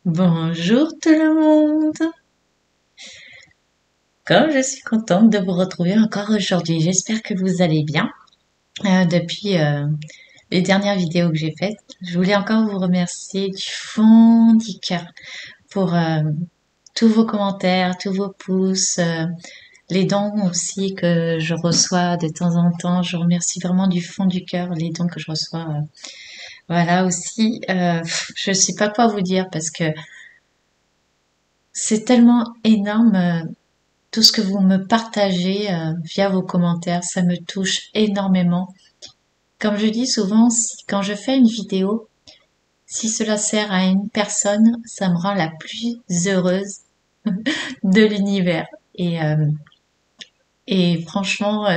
Bonjour tout le monde. Comme je suis contente de vous retrouver encore aujourd'hui, j'espère que vous allez bien. Depuis les dernières vidéos que j'ai faites, je voulais encore vous remercier du fond du cœur pour tous vos commentaires, tous vos pouces, les dons aussi que je reçois de temps en temps. Je remercie vraiment du fond du cœur les dons que je reçois. Voilà aussi, je sais pas quoi vous dire parce que c'est tellement énorme. Tout ce que vous me partagez via vos commentaires, ça me touche énormément. Comme je dis souvent, quand je fais une vidéo, si cela sert à une personne, ça me rend la plus heureuse de l'univers. Et, euh, et franchement,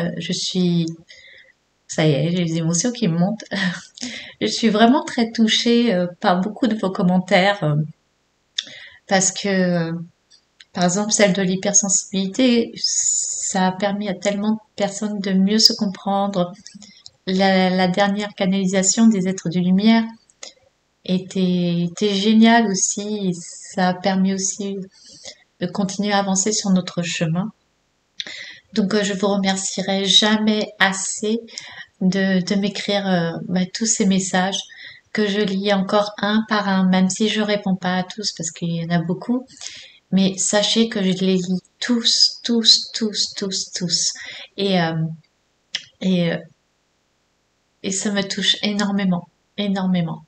ça y est, j'ai les émotions qui me montent. Je suis vraiment très touchée par beaucoup de vos commentaires parce que, par exemple, celle de l'hypersensibilité, ça a permis à tellement de personnes de mieux se comprendre. La dernière canalisation des êtres de lumière était géniale aussi. Ça a permis aussi de continuer à avancer sur notre chemin. Donc je vous remercierai jamais assez de m'écrire tous ces messages que je lis encore un par un, même si je réponds pas à tous parce qu'il y en a beaucoup. Mais sachez que je les lis tous, tous, tous, tous, tous. Et, euh, et, euh, et ça me touche énormément, énormément.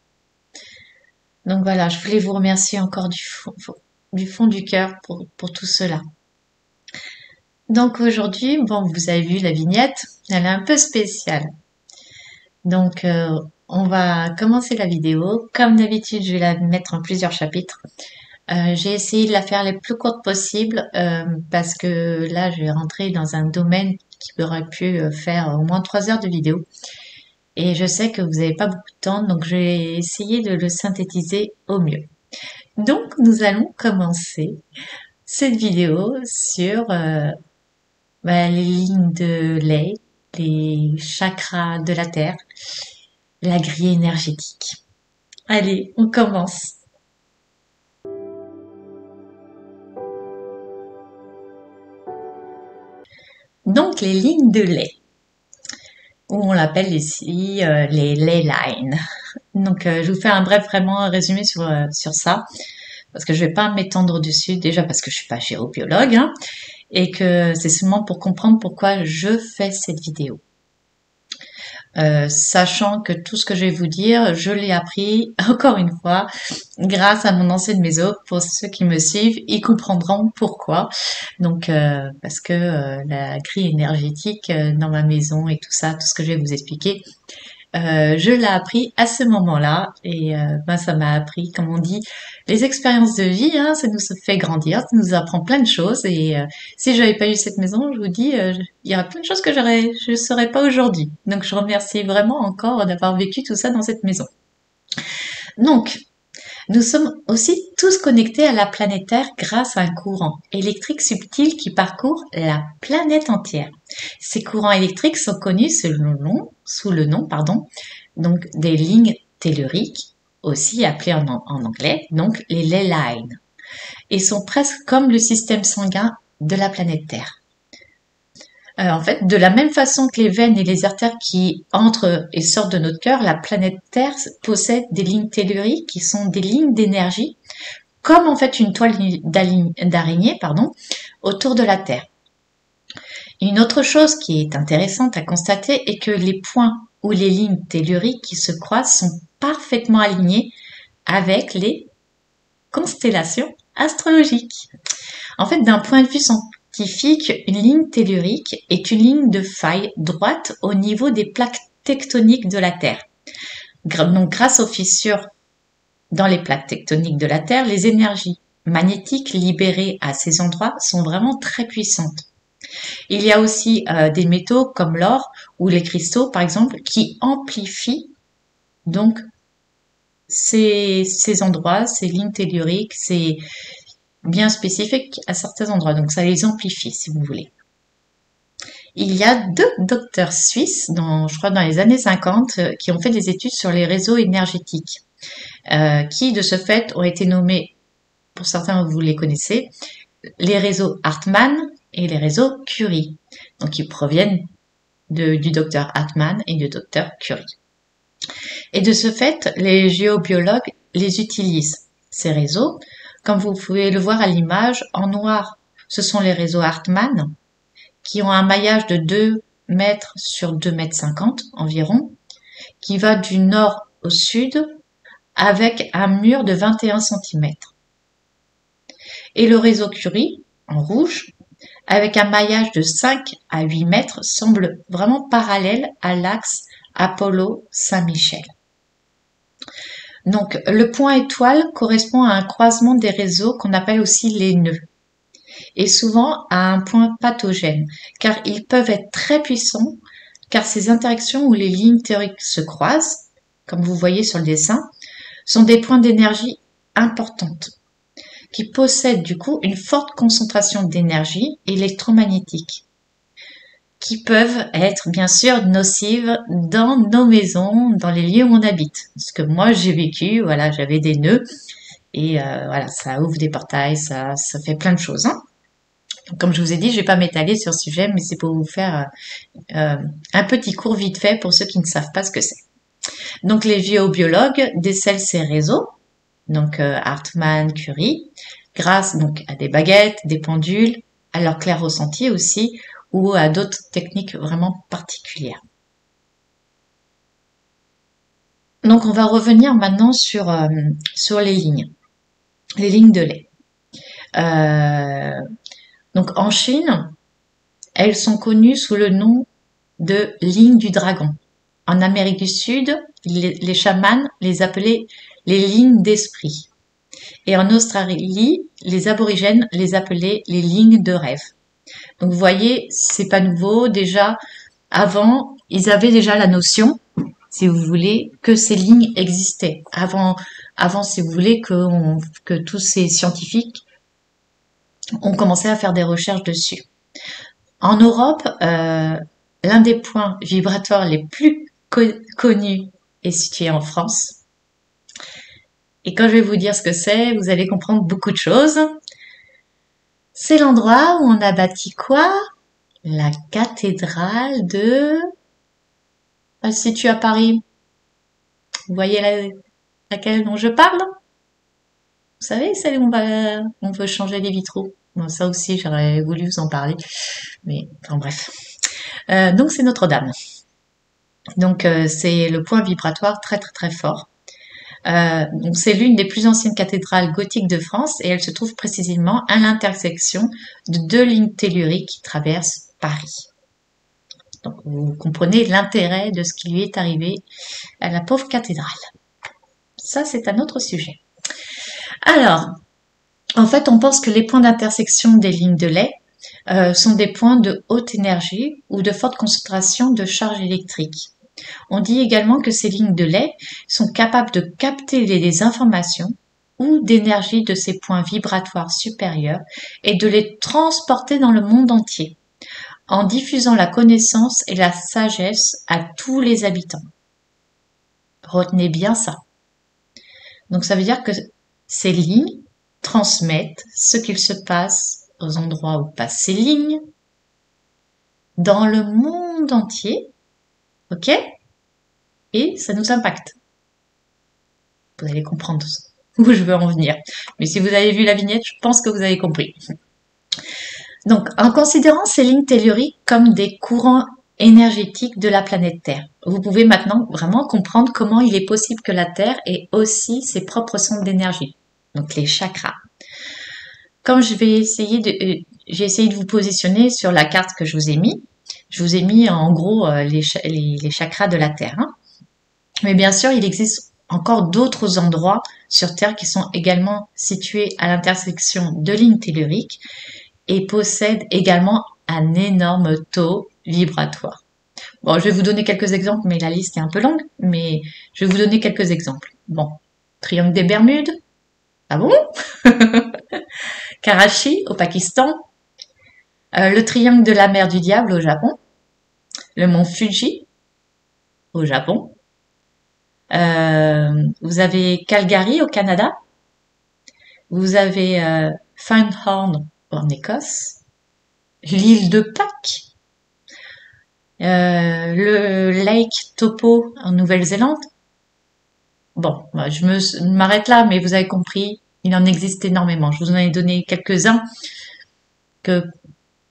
Donc voilà, je voulais vous remercier encore du fond du cœur pour tout cela. Donc aujourd'hui, bon, vous avez vu la vignette, elle est un peu spéciale. Donc on va commencer la vidéo. Comme d'habitude, je vais la mettre en plusieurs chapitres. J'ai essayé de la faire les plus courtes possibles parce que là, je vais rentrer dans un domaine qui aurait pu faire au moins 3 heures de vidéo. Et je sais que vous n'avez pas beaucoup de temps, donc je vais essayer de le synthétiser au mieux. Donc, nous allons commencer cette vidéo sur les lignes de lait, les chakras de la Terre, la grille énergétique. Allez, on commence. Donc, les lignes de lait, ou on l'appelle ici les ley lines. Donc, je vous fais un bref vraiment résumé sur ça, parce que je vais pas m'étendre dessus, déjà parce que je suis pas géobiologue, hein, et que c'est seulement pour comprendre pourquoi je fais cette vidéo. Sachant que tout ce que je vais vous dire, je l'ai appris encore une fois grâce à mon ancienne maison. Pour ceux qui me suivent, ils comprendront pourquoi. Donc parce que la grille énergétique dans ma maison et tout ça, tout ce que je vais vous expliquer, je l'ai appris à ce moment-là et ça m'a appris, comme on dit, les expériences de vie, hein, ça nous fait grandir, ça nous apprend plein de choses et si j'avais pas eu cette maison, je vous dis, il y aurait plein de choses que je saurais pas aujourd'hui. Donc je remercie vraiment encore d'avoir vécu tout ça dans cette maison. Donc, nous sommes aussi tous connectés à la planète Terre grâce à un courant électrique subtil qui parcourt la planète entière. Ces courants électriques sont connus sous le nom, donc des lignes telluriques, aussi appelées en anglais, donc les ley lines, et sont presque comme le système sanguin de la planète Terre. En fait, de la même façon que les veines et les artères qui entrent et sortent de notre cœur, la planète Terre possède des lignes telluriques qui sont des lignes d'énergie, comme en fait une toile d'araignée, autour de la Terre. Une autre chose qui est intéressante à constater est que les points ou les lignes telluriques qui se croisent sont parfaitement alignés avec les constellations astrologiques. En fait, d'un point de vue scientifique, une ligne tellurique est une ligne de faille droite au niveau des plaques tectoniques de la Terre. Donc, grâce aux fissures dans les plaques tectoniques de la Terre, les énergies magnétiques libérées à ces endroits sont vraiment très puissantes. Il y a aussi des métaux comme l'or ou les cristaux, par exemple, qui amplifient donc ces endroits, ces lignes telluriques, c'est bien spécifique à certains endroits, donc ça les amplifie si vous voulez. Il y a 2 docteurs suisses, je crois dans les années 50, qui ont fait des études sur les réseaux énergétiques, qui de ce fait ont été nommés pour certains vous les connaissez, les réseaux Hartmann et les réseaux Curie. Donc ils proviennent du docteur Hartmann et du docteur Curie. Et de ce fait, les géobiologues les utilisent, ces réseaux. Comme vous pouvez le voir à l'image, en noir, ce sont les réseaux Hartmann, qui ont un maillage de 2 mètres sur 2 mètres 50 environ, qui va du nord au sud, avec un mur de 21 centimètres. Et le réseau Curie, en rouge, avec un maillage de 5 à 8 mètres, semble vraiment parallèle à l'axe Apollo-Saint-Michel. Donc, le point étoile correspond à un croisement des réseaux qu'on appelle aussi les nœuds, et souvent à un point pathogène, car ils peuvent être très puissants, car ces interactions où les lignes théoriques se croisent, comme vous voyez sur le dessin, sont des points d'énergie importantes, qui possèdent du coup une forte concentration d'énergie électromagnétique, qui peuvent être bien sûr nocives dans nos maisons, dans les lieux où on habite. Parce que moi j'ai vécu, voilà, j'avais des nœuds et voilà, ça ouvre des portails, ça fait plein de choses. Hein. Comme je vous ai dit, je vais pas m'étaler sur ce sujet, mais c'est pour vous faire un petit cours vite fait pour ceux qui ne savent pas ce que c'est. Donc les géobiologues décèlent ces réseaux, donc Hartmann, Curie, grâce donc à des baguettes, des pendules, à leur clair ressenti aussi, ou à d'autres techniques vraiment particulières. Donc on va revenir maintenant sur les lignes de lait. Donc en Chine, elles sont connues sous le nom de lignes du dragon. En Amérique du Sud, les chamans les appelaient les lignes d'esprit. Et en Australie, les aborigènes les appelaient les lignes de rêve. Donc vous voyez, c'est pas nouveau. Déjà, avant, ils avaient déjà la notion, si vous voulez, que ces lignes existaient. Avant, si vous voulez, que tous ces scientifiques ont commencé à faire des recherches dessus. En Europe, l'un des points vibratoires les plus connus est situé en France. Et quand je vais vous dire ce que c'est, vous allez comprendre beaucoup de choses. C'est l'endroit où on a bâti quoi? La cathédrale de... Elle se situe à Paris. Vous voyez laquelle dont je parle? Vous savez, celle où on veut changer les vitraux. Bon, ça aussi, j'aurais voulu vous en parler. Mais, enfin bref. Donc c'est Notre-Dame. Donc c'est le point vibratoire très très très fort. Donc c'est l'une des plus anciennes cathédrales gothiques de France et elle se trouve précisément à l'intersection de 2 lignes telluriques qui traversent Paris. Donc vous comprenez l'intérêt de ce qui lui est arrivé à la pauvre cathédrale. Ça c'est un autre sujet. Alors, en fait on pense que les points d'intersection des lignes de lait sont des points de haute énergie ou de forte concentration de charge électrique. On dit également que ces lignes de lait sont capables de capter les informations ou d'énergie de ces points vibratoires supérieurs et de les transporter dans le monde entier, en diffusant la connaissance et la sagesse à tous les habitants. Retenez bien ça. Donc ça veut dire que ces lignes transmettent ce qu'il se passe aux endroits où passent ces lignes dans le monde entier, ok ? Et ça nous impacte. Vous allez comprendre où je veux en venir. Mais si vous avez vu la vignette, je pense que vous avez compris. Donc, en considérant ces lignes telluriques comme des courants énergétiques de la planète Terre, vous pouvez maintenant vraiment comprendre comment il est possible que la Terre ait aussi ses propres centres d'énergie, donc les chakras. Comme j'ai essayé de vous positionner sur la carte que je vous ai mis en gros les chakras de la Terre. Hein. Mais bien sûr, il existe encore d'autres endroits sur Terre qui sont également situés à l'intersection de lignes telluriques et possèdent également un énorme taux vibratoire. Bon, je vais vous donner quelques exemples, mais la liste est un peu longue, mais je vais vous donner quelques exemples. Bon, Triangle des Bermudes. Ah bon? Karachi, au Pakistan. Le Triangle de la mer du Diable, au Japon. Le mont Fuji, au Japon. Vous avez Calgary, au Canada. vous avez Findhorn en Écosse, l'île de Pâques, le Lake Taupo en Nouvelle-Zélande. Bon, je m'arrête là, mais vous avez compris, il en existe énormément. Je vous en ai donné quelques-uns que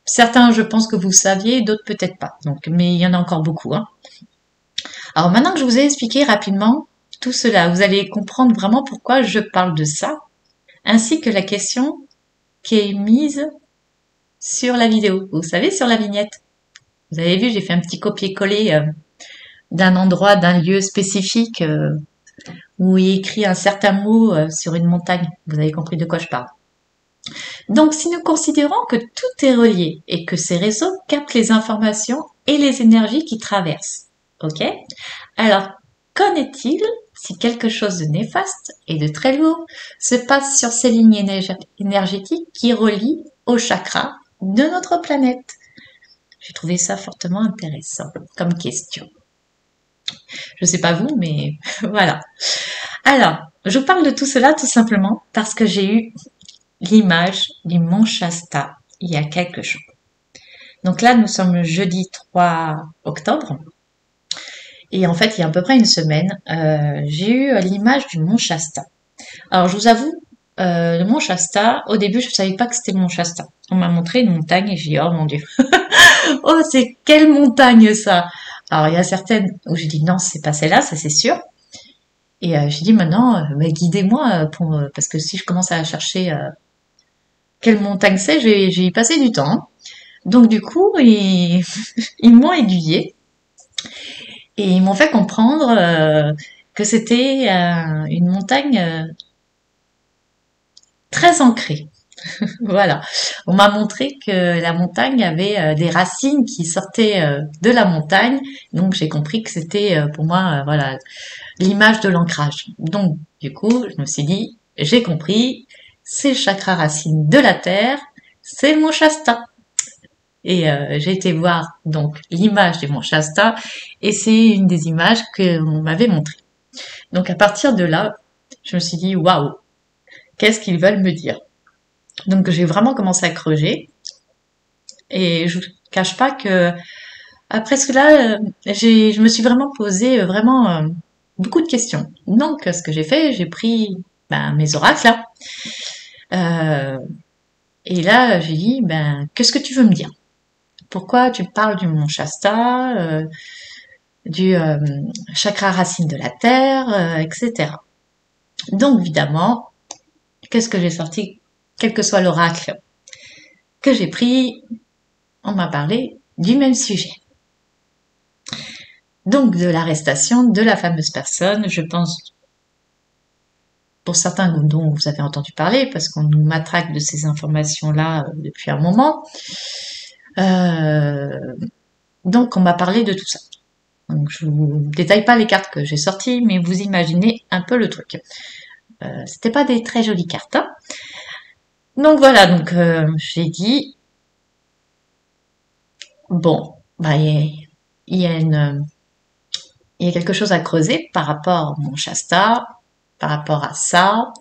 certains, je pense que vous saviez, d'autres peut-être pas. Donc, mais il y en a encore beaucoup, hein. Alors maintenant que je vous ai expliqué rapidement tout cela, vous allez comprendre vraiment pourquoi je parle de ça, ainsi que la question qui est mise sur la vidéo. Vous savez, sur la vignette. Vous avez vu, j'ai fait un petit copier-coller d'un endroit, d'un lieu spécifique où il écrit un certain mot sur une montagne. Vous avez compris de quoi je parle. Donc, si nous considérons que tout est relié et que ces réseaux captent les informations et les énergies qui traversent, ok? Alors, qu'en est-il si quelque chose de néfaste et de très lourd se passe sur ces lignes énergétiques qui relient aux chakras de notre planète? J'ai trouvé ça fortement intéressant comme question. Je sais pas vous, mais voilà. Alors, je vous parle de tout cela tout simplement parce que j'ai eu l'image du mont Shasta il y a quelques jours. Donc là, nous sommes le jeudi 3 octobre. Et en fait, il y a à peu près une semaine, j'ai eu l'image du mont Shasta. Alors, je vous avoue, le mont Shasta, au début, je ne savais pas que c'était le mont Shasta. On m'a montré une montagne et j'ai dit, oh mon Dieu, oh, c'est quelle montagne ça! Alors, il y a certaines où j'ai dit, non, c'est pas celle-là, ça c'est sûr. Et j'ai dit, maintenant, guidez-moi, parce que si je commence à chercher quelle montagne c'est, j'ai y passé du temps, hein. Donc, du coup, ils m'ont aiguillé et ils m'ont fait comprendre que c'était une montagne très ancrée. Voilà. On m'a montré que la montagne avait des racines qui sortaient de la montagne. Donc j'ai compris que c'était pour moi voilà l'image de l'ancrage. Donc du coup, je me suis dit j'ai compris, c'est le chakra racine de la terre, c'est le mont Shasta. Et j'ai été voir donc l'image du mont Shasta et c'est une des images que on m'avait montrées. Donc à partir de là, je me suis dit waouh, qu'est-ce qu'ils veulent me dire? Donc j'ai vraiment commencé à creuser et je vous cache pas que après cela, je me suis vraiment posé vraiment beaucoup de questions. Donc ce que j'ai fait, j'ai pris mes oracles là, euh, et là j'ai dit qu'est-ce que tu veux me dire? Pourquoi tu parles du mont Shasta, du chakra racine de la terre, etc. Donc évidemment, qu'est-ce que j'ai sorti? Quel que soit l'oracle que j'ai pris, on m'a parlé du même sujet. Donc de l'arrestation de la fameuse personne, je pense pour certains dont vous avez entendu parler, parce qu'on nous matraque de ces informations-là depuis un moment. Donc on m'a parlé de tout ça. Donc je vous détaille pas les cartes que j'ai sorties, mais vous imaginez un peu le truc. C'était pas des très jolies cartes, hein. Donc voilà, donc j'ai dit bon, il y a quelque chose à creuser par rapport à mon Shasta, par rapport à ça,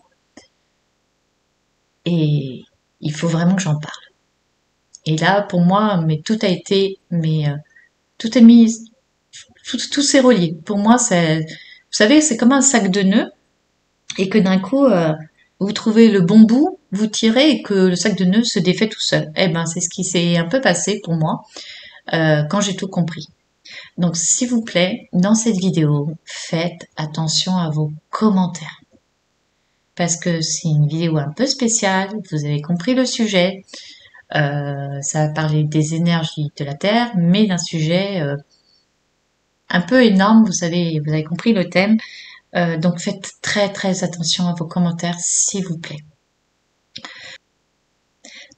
et il faut vraiment que j'en parle. Et là, pour moi, tout a été, tout est mis, tout s'est relié. Pour moi, vous savez, c'est comme un sac de nœuds, et que d'un coup, vous trouvez le bon bout, vous tirez, et que le sac de nœuds se défait tout seul. Eh ben, c'est ce qui s'est un peu passé pour moi, quand j'ai tout compris. Donc, s'il vous plaît, dans cette vidéo, faites attention à vos commentaires. Parce que c'est une vidéo un peu spéciale, vous avez compris le sujet, ça va parler des énergies de la Terre, mais d'un sujet un peu énorme, vous avez compris le thème, donc faites très très attention à vos commentaires, s'il vous plaît.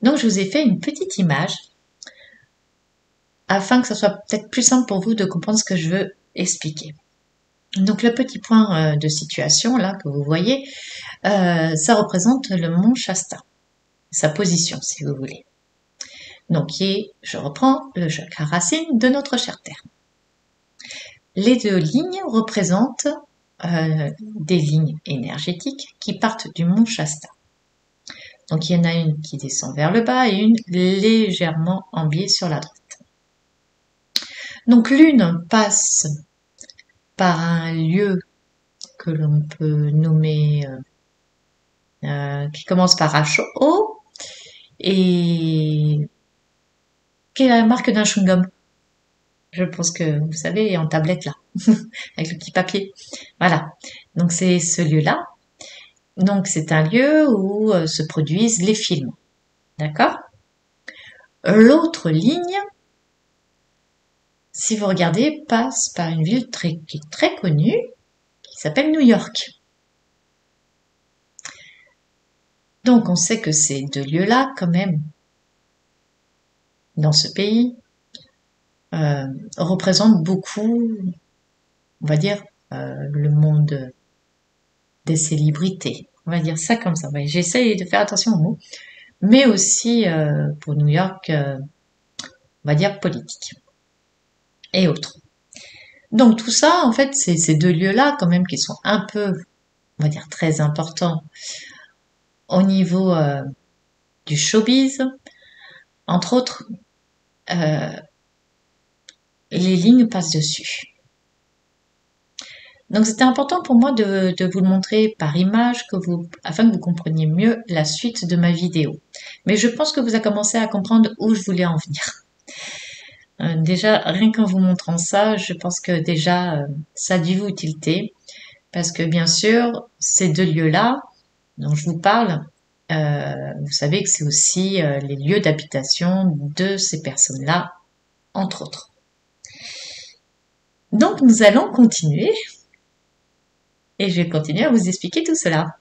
Donc je vous ai fait une petite image, afin que ce soit peut-être plus simple pour vous de comprendre ce que je veux expliquer. Donc le petit point de situation là que vous voyez, ça représente le mont Shasta, sa position si vous voulez. Donc je reprends le chakra racine de notre chère Terre. Les deux lignes représentent des lignes énergétiques qui partent du mont Shasta. Donc il y en a une qui descend vers le bas et une légèrement en biais sur la droite. Donc l'une passe par un lieu que l'on peut nommer qui commence par H-O et qui est la marque d'un chewing-gum. Je pense que vous savez, en tablette là, avec le petit papier. Voilà. Donc c'est ce lieu-là. Donc c'est un lieu où se produisent les films. D'accord? L'autre ligne, si vous regardez, passe par une ville qui est très connue, qui s'appelle New York. Donc on sait que ces deux lieux-là, quand même, dans ce pays, représentent beaucoup, on va dire, le monde des célébrités. On va dire ça comme ça. Ouais, j'essaye de faire attention aux mots. Mais aussi, pour New York, on va dire politique et autres. Donc tout ça, en fait, c'est ces deux lieux-là, quand même, qui sont un peu, on va dire, très importants au niveau du showbiz. Entre autres, euh, les lignes passent dessus. Donc c'était important pour moi de vous le montrer par image afin que vous compreniez mieux la suite de ma vidéo. Mais je pense que vous avez commencé à comprendre où je voulais en venir. Déjà, rien qu'en vous montrant ça, je pense que déjà ça a dû vous utilité. Parce que bien sûr, ces deux lieux-là dont je vous parle, vous savez que c'est aussi les lieux d'habitation de ces personnes-là, entre autres. Donc nous allons continuer et je vais continuer à vous expliquer tout cela.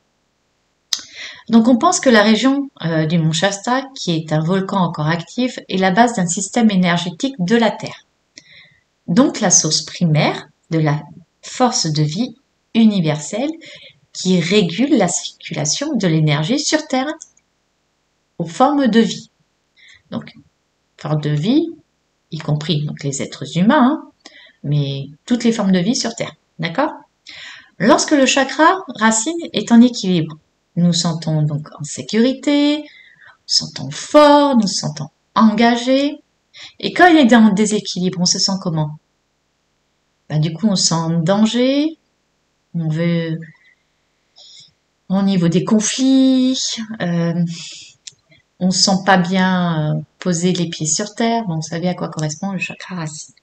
Donc on pense que la région du mont Shasta, qui est un volcan encore actif, est la base d'un système énergétique de la Terre. Donc la source primaire de la force de vie universelle qui régule la circulation de l'énergie sur Terre aux formes de vie. Donc, formes de vie, y compris donc les êtres humains, hein, mais toutes les formes de vie sur Terre. D'accord? Lorsque le chakra racine est en équilibre, nous nous sentons donc en sécurité, nous nous sentons forts, nous nous sentons engagés. Et quand il est en déséquilibre, on se sent comment? Du coup, on se sent en danger, on veut au niveau des conflits, on se sent pas bien poser les pieds sur terre. Bon, vous savez à quoi correspond le chakra racine.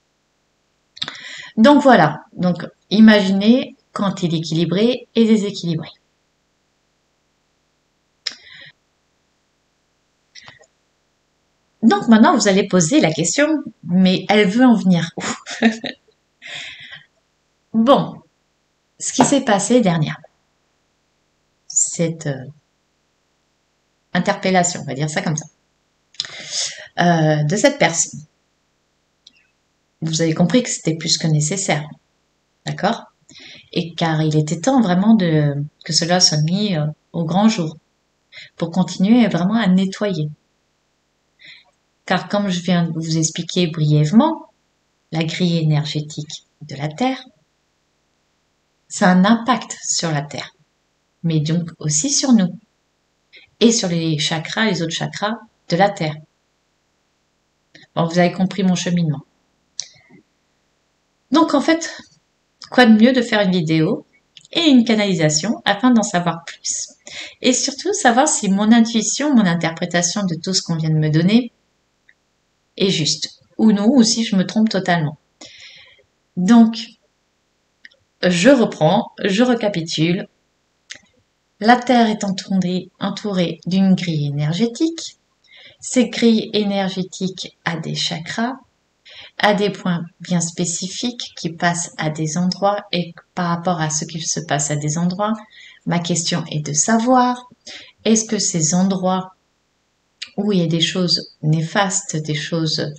Donc voilà. Donc imaginez quand il est équilibré et déséquilibré. Donc maintenant vous allez poser la question, mais elle veut en venir où? Bon, ce qui s'est passé dernièrement, cette interpellation, on va dire ça comme ça, de cette personne. Vous avez compris que c'était plus que nécessaire, d'accord? Et car il était temps vraiment que cela soit mis au grand jour pour continuer vraiment à nettoyer. Car comme je viens de vous expliquer brièvement, la grille énergétique de la Terre, ça a un impact sur la Terre, mais donc aussi sur nous et sur les chakras, les autres chakras de la Terre. Bon, vous avez compris mon cheminement. Donc en fait, quoi de mieux de faire une vidéo et une canalisation afin d'en savoir plus. Et surtout savoir si mon intuition, mon interprétation de tout ce qu'on vient de me donner est juste ou non, ou si je me trompe totalement. Donc, je reprends, je récapitule. La Terre est entourée d'une grille énergétique. Cette grille énergétique a des chakras, a des points bien spécifiques qui passent à des endroits et par rapport à ce qui se passe à des endroits, ma question est de savoir, est-ce que ces endroits où il y a des choses néfastes, des choses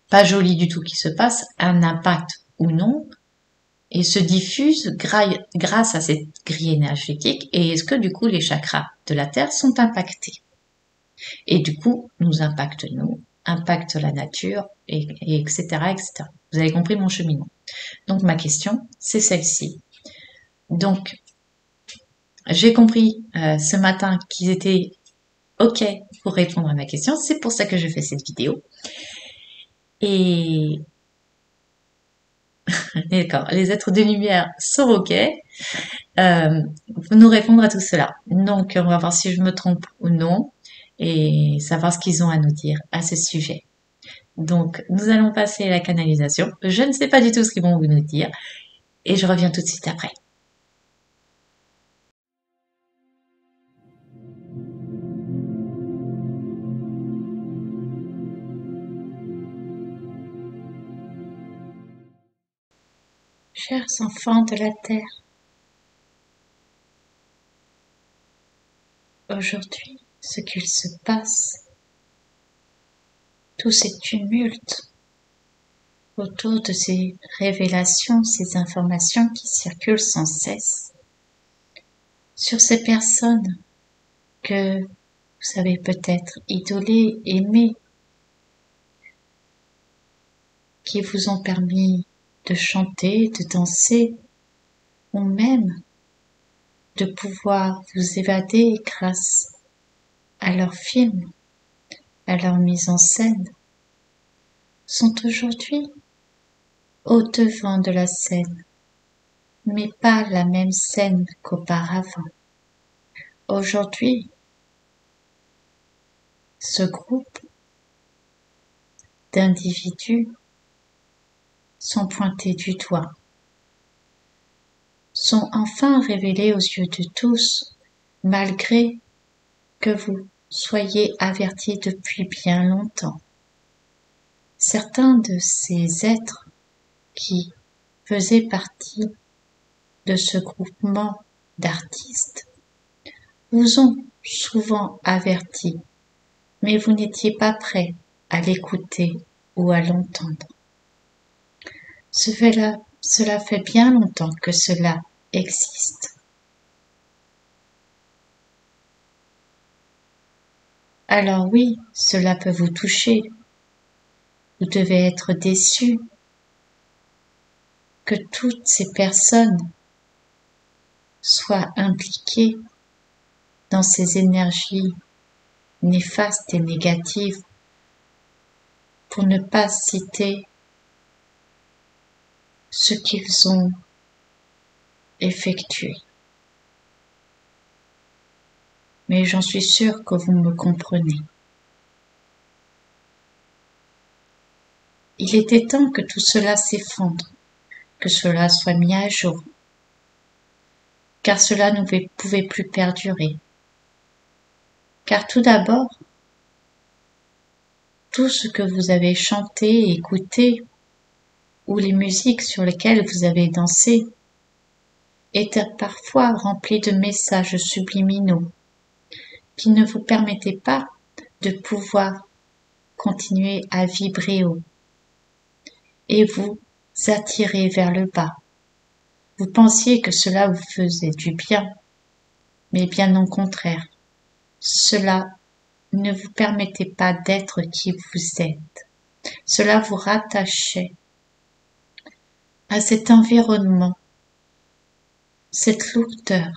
pas jolies du tout qui se passent, un impact ou non, et se diffusent grâce à cette grille énergétique, et est-ce que du coup les chakras de la Terre sont impactés? Et du coup, nous impactent nous, impactent la nature, et etc., etc. Vous avez compris mon cheminement. Donc ma question, c'est celle-ci. Donc, j'ai compris ce matin qu'ils étaient OK pour répondre à ma question. C'est pour ça que je fais cette vidéo. Et d'accord, les êtres de lumière sont OK. Nous répondre à tout cela. Donc, on va voir si je me trompe ou non et savoir ce qu'ils ont à nous dire à ce sujet. Donc, nous allons passer à la canalisation. Je ne sais pas du tout ce qu'ils vont nous dire et je reviens tout de suite après. Chers enfants de la Terre, aujourd'hui, ce qu'il se passe, tous ces tumultes autour de ces révélations, ces informations qui circulent sans cesse sur ces personnes que vous avez peut-être idolées, aimées, qui vous ont permis de chanter, de danser, ou même de pouvoir vous évader grâce à leurs films, à leur mise en scène, sont aujourd'hui au devant de la scène, mais pas la même scène qu'auparavant. Aujourd'hui, ce groupe d'individus sont pointés du doigt, sont enfin révélés aux yeux de tous, malgré que vous soyez avertis depuis bien longtemps. Certains de ces êtres qui faisaient partie de ce groupement d'artistes vous ont souvent averti, mais vous n'étiez pas prêt à l'écouter ou à l'entendre. Cela fait bien longtemps que cela existe. Alors oui, cela peut vous toucher. Vous devez être déçu que toutes ces personnes soient impliquées dans ces énergies néfastes et négatives, pour ne pas citer ce qu'ils ont effectué. Mais j'en suis sûre que vous me comprenez. Il était temps que tout cela s'effondre, que cela soit mis à jour, car cela ne pouvait plus perdurer. Car tout d'abord, tout ce que vous avez chanté, écouté, ou les musiques sur lesquelles vous avez dansé, étaient parfois rempli de messages subliminaux qui ne vous permettaient pas de pouvoir continuer à vibrer haut et vous attirer vers le bas. Vous pensiez que cela vous faisait du bien, mais bien au contraire, cela ne vous permettait pas d'être qui vous êtes. Cela vous rattachait à cet environnement, cette lourdeur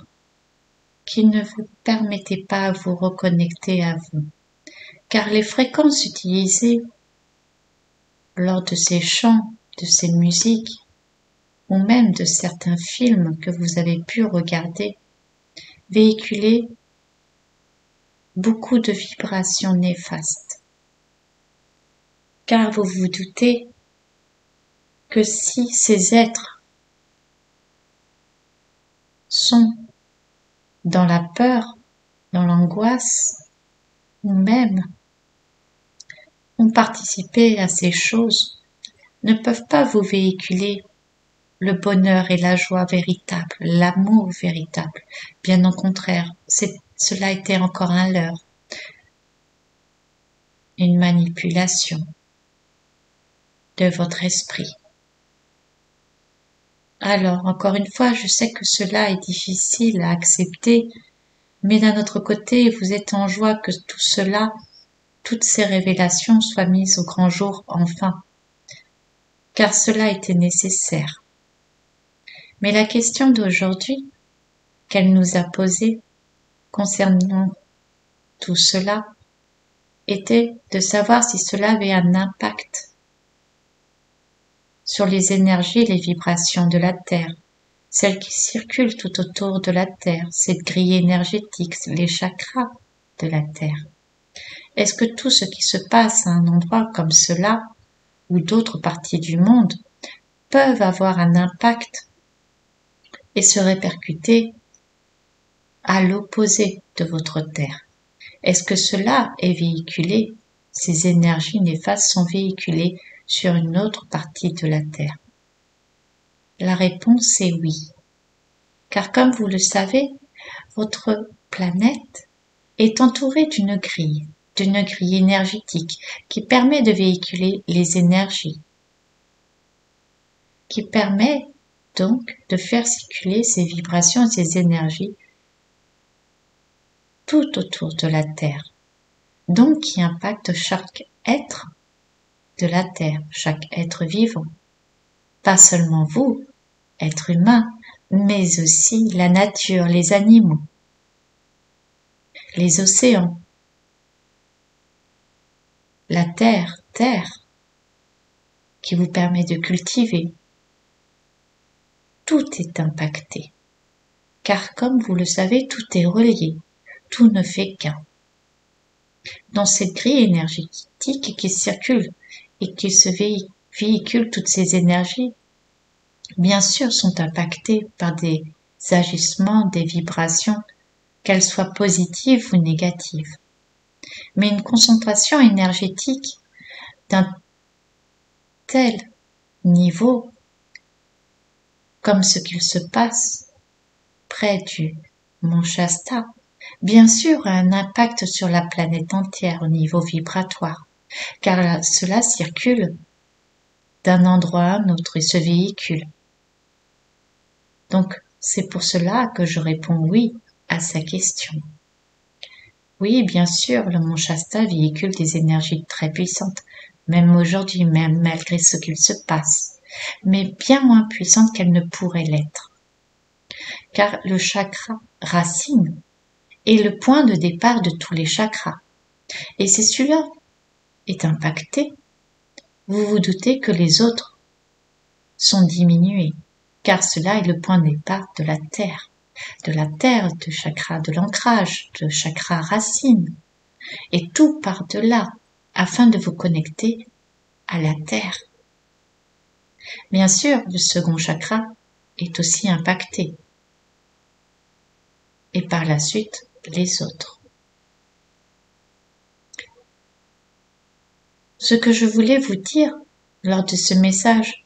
qui ne vous permettait pas de vous reconnecter à vous. Car les fréquences utilisées lors de ces chants, de ces musiques, ou même de certains films que vous avez pu regarder, véhiculaient beaucoup de vibrations néfastes. Car vous vous doutez que si ces êtres sont dans la peur, dans l'angoisse, ou même ont participé à ces choses, ne peuvent pas vous véhiculer le bonheur et la joie véritable, l'amour véritable. Bien au contraire, cela était encore un leurre, une manipulation de votre esprit. Alors, encore une fois, je sais que cela est difficile à accepter, mais d'un autre côté, vous êtes en joie que tout cela, toutes ces révélations soient mises au grand jour enfin, car cela était nécessaire. Mais la question d'aujourd'hui qu'elle nous a posée concernant tout cela était de savoir si cela avait un impact sur les énergies et les vibrations de la Terre, celles qui circulent tout autour de la Terre, cette grille énergétique, les chakras de la Terre. Est-ce que tout ce qui se passe à un endroit comme cela, ou d'autres parties du monde, peuvent avoir un impact et se répercuter à l'opposé de votre Terre? Est-ce que cela est véhiculé, ces énergies néfastes sont véhiculées sur une autre partie de la Terre? La réponse est oui. Car comme vous le savez, votre planète est entourée d'une grille énergétique qui permet de véhiculer les énergies, qui permet donc de faire circuler ces vibrations et ces énergies tout autour de la Terre, donc qui impacte chaque être de la Terre, chaque être vivant. Pas seulement vous, être humain, mais aussi la nature, les animaux, les océans, la terre, qui vous permet de cultiver. Tout est impacté. Car comme vous le savez, tout est relié. Tout ne fait qu'un. Dans cette grille énergétique qui circule et qui se véhicule, toutes ces énergies, bien sûr, sont impactées par des agissements, des vibrations, qu'elles soient positives ou négatives. Mais une concentration énergétique d'un tel niveau, comme ce qu'il se passe près du mont Shasta, bien sûr a un impact sur la planète entière au niveau vibratoire, car cela circule d'un endroit à un autre et se véhicule. Donc, c'est pour cela que je réponds oui à sa question. Oui, bien sûr, le mont Shasta véhicule des énergies très puissantes, même aujourd'hui, même malgré ce qu'il se passe, mais bien moins puissantes qu'elles ne pourraient l'être. Car le chakra racine est le point de départ de tous les chakras. Et si celui-là est impacté, vous vous doutez que les autres sont diminués, car cela est le point de départ de la Terre, de chakra de l'ancrage, de chakra racine. Et tout part de là, afin de vous connecter à la Terre. Bien sûr, le second chakra est aussi impacté. Et par la suite, les autres. Ce que je voulais vous dire lors de ce message,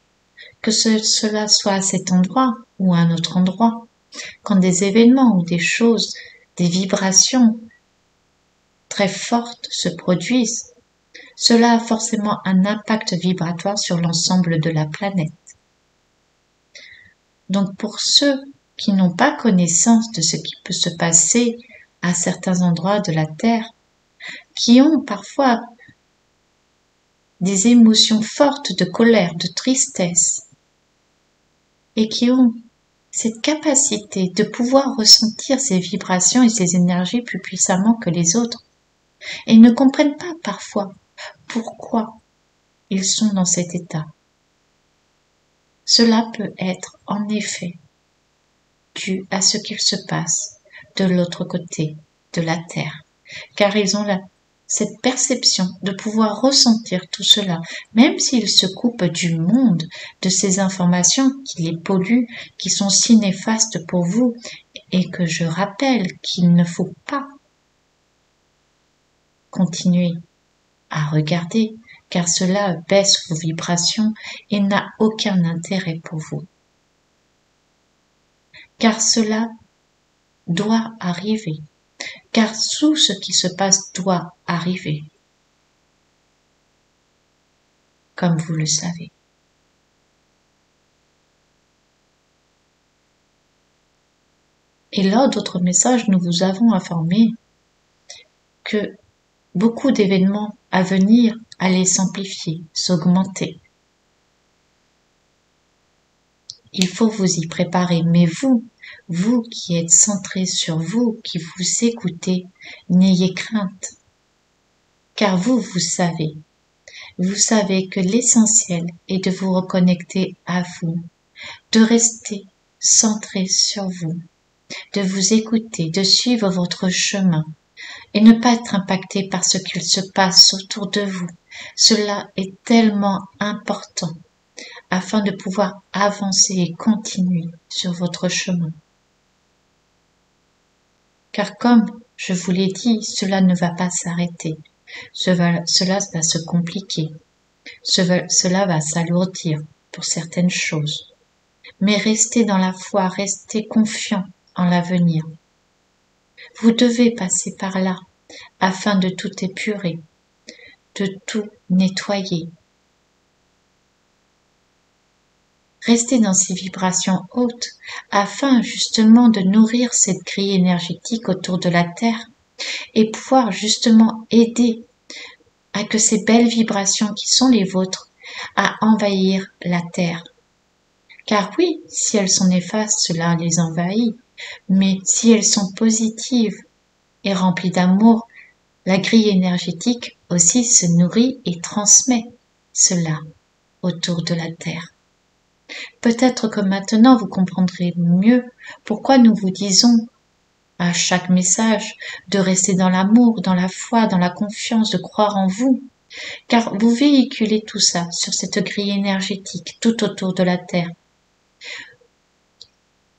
que cela soit à cet endroit ou à un autre endroit, quand des événements ou des choses, des vibrations très fortes se produisent, cela a forcément un impact vibratoire sur l'ensemble de la planète. Donc pour ceux qui n'ont pas connaissance de ce qui peut se passer à certains endroits de la Terre, qui ont parfois des émotions fortes de colère, de tristesse, et qui ont cette capacité de pouvoir ressentir ces vibrations et ces énergies plus puissamment que les autres, et ne comprennent pas parfois pourquoi ils sont dans cet état. Cela peut être en effet dû à ce qu'il se passe de l'autre côté de la Terre, car ils ont cette perception de pouvoir ressentir tout cela, même s'ils se coupent du monde, de ces informations qui les polluent, qui sont si néfastes pour vous, et que je rappelle qu'il ne faut pas continuer à regarder, car cela baisse vos vibrations et n'a aucun intérêt pour vous. Car cela doit arriver, car tout ce qui se passe doit arriver, comme vous le savez. Et lors d'autres messages, nous vous avons informé que beaucoup d'événements à venir allaient s'amplifier, s'augmenter. Il faut vous y préparer, mais vous, Vous qui êtes centré sur vous, qui vous écoutez, n'ayez crainte, car vous savez. Vous savez que l'essentiel est de vous reconnecter à vous, de rester centré sur vous, de vous écouter, de suivre votre chemin et ne pas être impacté par ce qu'il se passe autour de vous. Cela est tellement important afin de pouvoir avancer et continuer sur votre chemin. Car comme je vous l'ai dit, cela ne va pas s'arrêter. Cela va se compliquer. Cela va s'alourdir pour certaines choses. Mais restez dans la foi, restez confiant en l'avenir. Vous devez passer par là afin de tout épurer, de tout nettoyer. Restez dans ces vibrations hautes afin justement de nourrir cette grille énergétique autour de la Terre et pouvoir justement aider à que ces belles vibrations qui sont les vôtres à envahir la Terre. Car oui, si elles sont néfastes, cela les envahit, mais si elles sont positives et remplies d'amour, la grille énergétique aussi se nourrit et transmet cela autour de la Terre. Peut-être que maintenant vous comprendrez mieux pourquoi nous vous disons à chaque message de rester dans l'amour, dans la foi, dans la confiance, de croire en vous, car vous véhiculez tout ça sur cette grille énergétique tout autour de la Terre.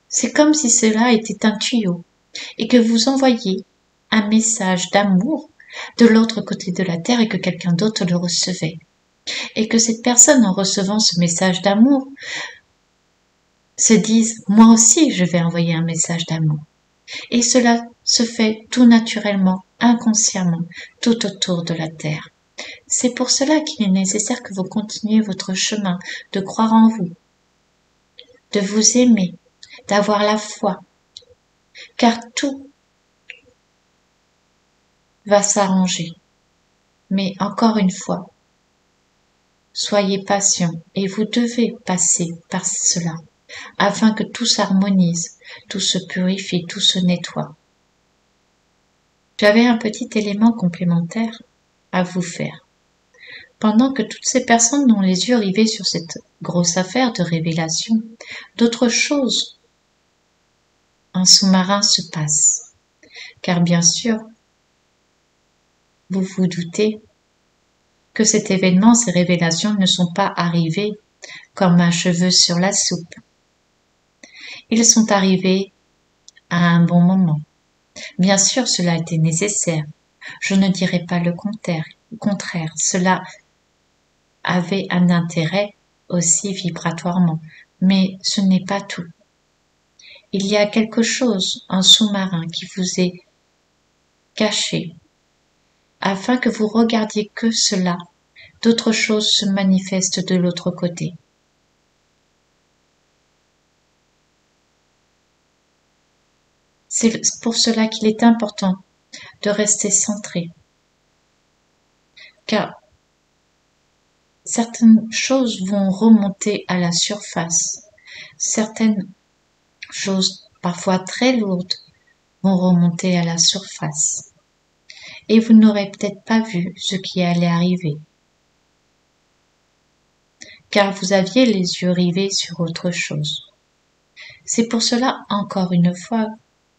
C'est comme si cela était un tuyau et que vous envoyiez un message d'amour de l'autre côté de la Terre et que quelqu'un d'autre le recevait. Et que cette personne, en recevant ce message d'amour, se dise « moi aussi je vais envoyer un message d'amour ». Et cela se fait tout naturellement, inconsciemment, tout autour de la Terre. C'est pour cela qu'il est nécessaire que vous continuiez votre chemin, de croire en vous, de vous aimer, d'avoir la foi, car tout va s'arranger. Mais encore une fois, soyez patient et vous devez passer par cela afin que tout s'harmonise, tout se purifie, tout se nettoie. J'avais un petit élément complémentaire à vous faire. Pendant que toutes ces personnes ont les yeux rivés sur cette grosse affaire de révélation, d'autres choses en sous-marin se passent. Car bien sûr, vous vous doutez que cet événement, ces révélations ne sont pas arrivées comme un cheveu sur la soupe. Ils sont arrivés à un bon moment. Bien sûr, cela était nécessaire. Je ne dirais pas le contraire. Cela avait un intérêt aussi vibratoirement. Mais ce n'est pas tout. Il y a quelque chose en sous-marin qui vous est caché, afin que vous regardiez que cela. D'autres choses se manifestent de l'autre côté. C'est pour cela qu'il est important de rester centré. Car certaines choses vont remonter à la surface. Certaines choses, parfois très lourdes, vont remonter à la surface. Et vous n'aurez peut-être pas vu ce qui allait arriver. Car vous aviez les yeux rivés sur autre chose. C'est pour cela, encore une fois,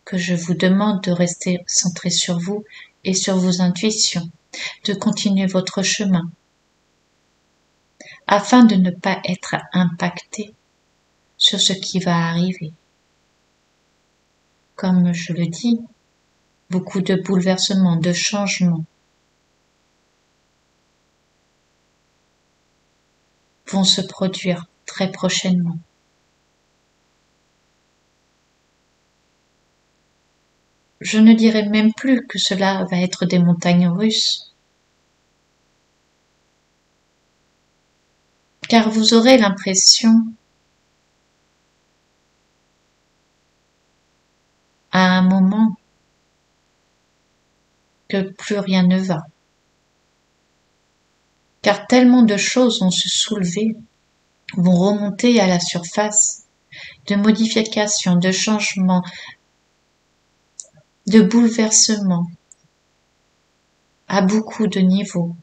que je vous demande de rester centré sur vous et sur vos intuitions, de continuer votre chemin, afin de ne pas être impacté sur ce qui va arriver. Comme je le dis, beaucoup de bouleversements, de changements vont se produire très prochainement. Je ne dirais même plus que cela va être des montagnes russes, car vous aurez l'impression à un moment que plus rien ne va, car tellement de choses vont se soulever, vont remonter à la surface, de modification, de changement, de bouleversement à beaucoup de niveaux,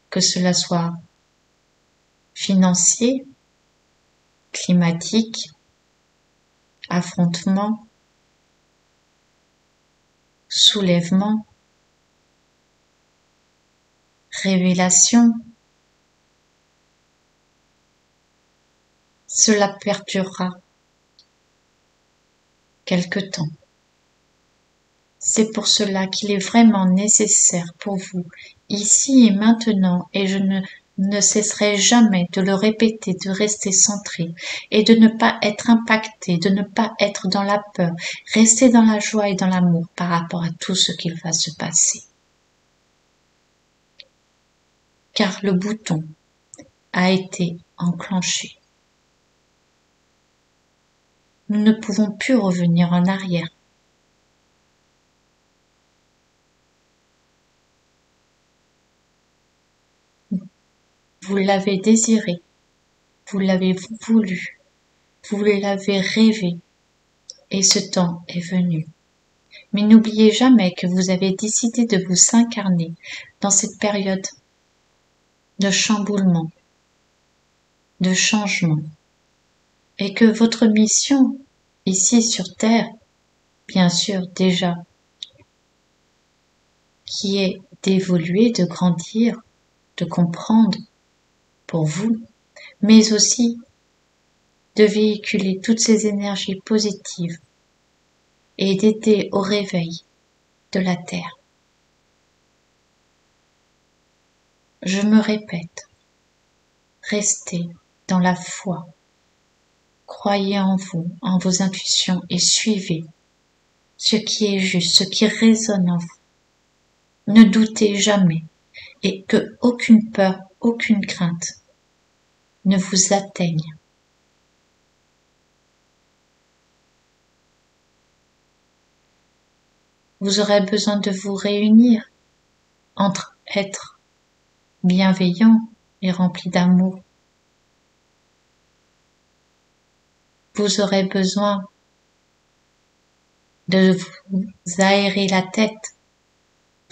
que cela soit financier, climatique, affrontement, soulèvement, révélation. Cela perdurera quelque temps. C'est pour cela qu'il est vraiment nécessaire pour vous, ici et maintenant, et je ne cesserai jamais de le répéter, de rester centré et de ne pas être impacté, de ne pas être dans la peur, rester dans la joie et dans l'amour par rapport à tout ce qu'il va se passer. Car le bouton a été enclenché. Nous ne pouvons plus revenir en arrière. Vous l'avez désiré, vous l'avez voulu, vous l'avez rêvé, et ce temps est venu. Mais n'oubliez jamais que vous avez décidé de vous incarner dans cette période de chamboulement, de changement, et que votre mission ici sur Terre, bien sûr déjà, qui est d'évoluer, de grandir, de comprendre pour vous, mais aussi de véhiculer toutes ces énergies positives et d'aider au réveil de la Terre. Je me répète, restez dans la foi, croyez en vous, en vos intuitions et suivez ce qui est juste, ce qui résonne en vous. Ne doutez jamais et que aucune peur, aucune crainte ne vous atteigne. Vous aurez besoin de vous réunir entre êtres bienveillants et remplis d'amour. Vous aurez besoin de vous aérer la tête.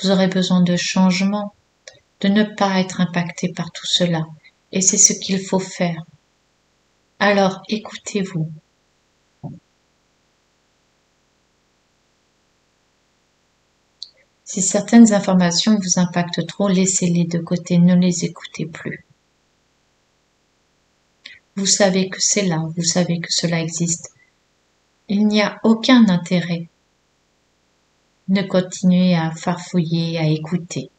Vous aurez besoin de changement, de ne pas être impacté par tout cela. Et c'est ce qu'il faut faire. Alors écoutez-vous. Si certaines informations vous impactent trop, laissez-les de côté, ne les écoutez plus. Vous savez que c'est là, vous savez que cela existe. Il n'y a aucun intérêt de continuer à farfouiller, à écouter.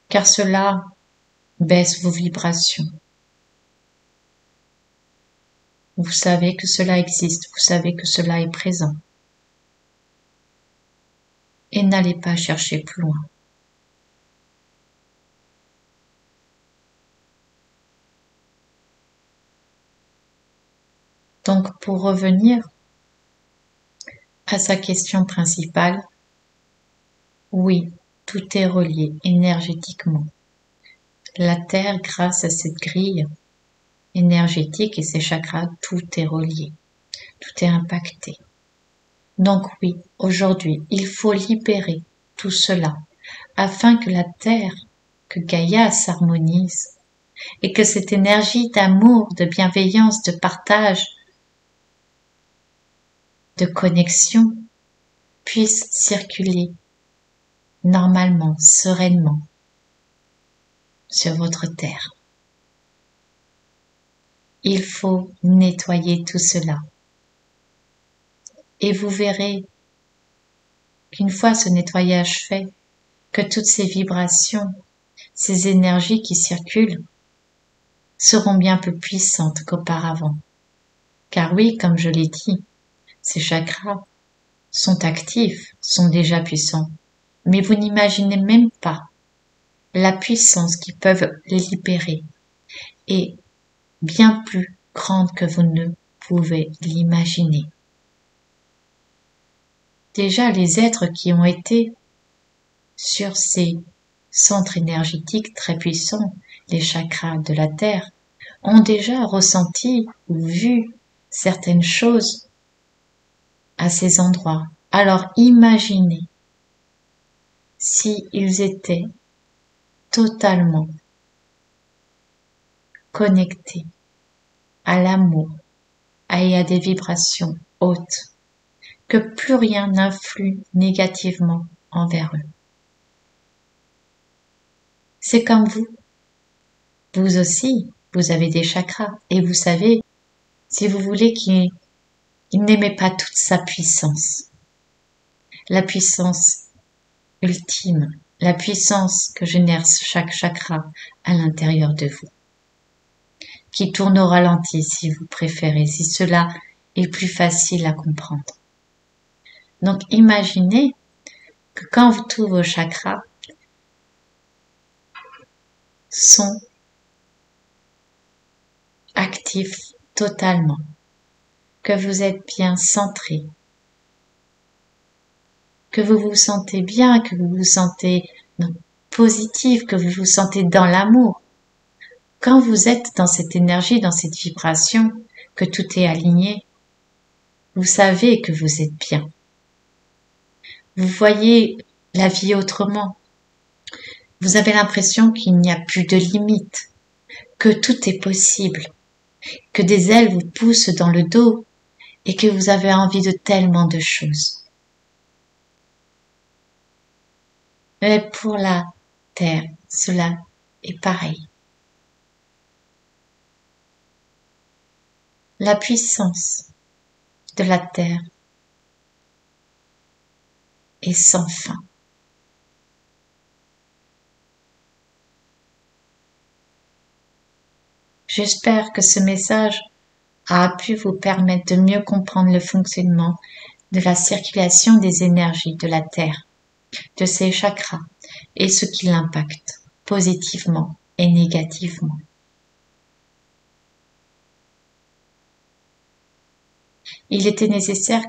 Car cela baisse vos vibrations. Vous savez que cela existe, vous savez que cela est présent. Et n'allez pas chercher plus loin. Donc pour revenir à sa question principale, oui, tout est relié énergétiquement. La Terre, grâce à cette grille énergétique et ses chakras, tout est relié, tout est impacté. Donc oui, aujourd'hui, il faut libérer tout cela afin que la Terre, que Gaïa s'harmonise et que cette énergie d'amour, de bienveillance, de partage, de connexion puisse circuler normalement, sereinement sur votre terre. Il faut nettoyer tout cela. Et vous verrez qu'une fois ce nettoyage fait, que toutes ces vibrations, ces énergies qui circulent seront bien plus puissantes qu'auparavant. Car oui, comme je l'ai dit, ces chakras sont actifs, sont déjà puissants. Mais vous n'imaginez même pas la puissance qu'ils peuvent libérer est bien plus grande que vous ne pouvez l'imaginer. Déjà, les êtres qui ont été sur ces centres énergétiques très puissants, les chakras de la Terre, ont déjà ressenti ou vu certaines choses à ces endroits. Alors imaginez si ils étaient totalement connectés à l'amour et à des vibrations hautes, que plus rien n'influe négativement envers eux. C'est comme vous aussi, vous avez des chakras et vous savez, si vous voulez qu'il n'aimait pas toute sa puissance, la puissance ultime, la puissance que génère chaque chakra à l'intérieur de vous, qui tourne au ralenti si vous préférez, si cela est plus facile à comprendre. Donc imaginez que quand tous vos chakras sont actifs totalement, que vous êtes bien centré, que vous vous sentez bien, que vous vous sentez positif, que vous vous sentez dans l'amour. Quand vous êtes dans cette énergie, dans cette vibration, que tout est aligné, vous savez que vous êtes bien. Vous voyez la vie autrement. Vous avez l'impression qu'il n'y a plus de limites, que tout est possible, que des ailes vous poussent dans le dos et que vous avez envie de tellement de choses. Mais pour la Terre, cela est pareil. La puissance de la Terre est sans fin. J'espère que ce message a pu vous permettre de mieux comprendre le fonctionnement de la circulation des énergies de la Terre, de ses chakras et ce qui l'impacte positivement et négativement. Il était nécessaire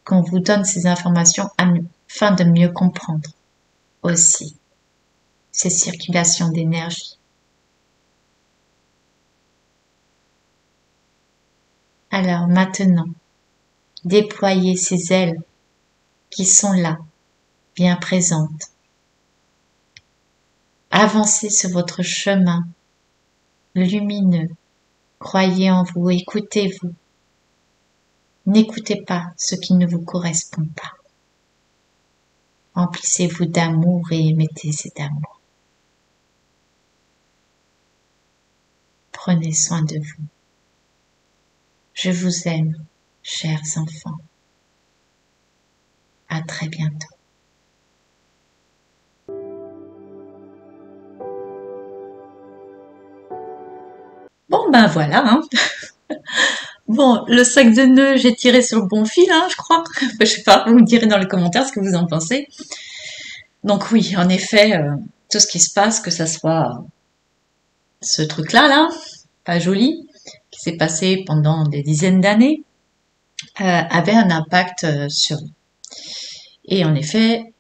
qu'on vous donne ces informations afin de mieux comprendre aussi ces circulations d'énergie. Alors maintenant, déployez ces ailes qui sont là, bien présentes. Avancez sur votre chemin lumineux. Croyez en vous, écoutez-vous. N'écoutez pas ce qui ne vous correspond pas. Remplissez-vous d'amour et émettez cet amour. Prenez soin de vous. Je vous aime, chers enfants. À très bientôt. Bon ben voilà, hein. Bon, le sac de nœuds, j'ai tiré sur le bon fil, hein, je crois. Je sais pas, vous me direz dans les commentaires ce que vous en pensez. Donc oui, en effet, tout ce qui se passe, que ça soit ce truc-là, là, pas joli, qui s'est passé pendant des dizaines d'années, avait un impact sur nous. Et en effet,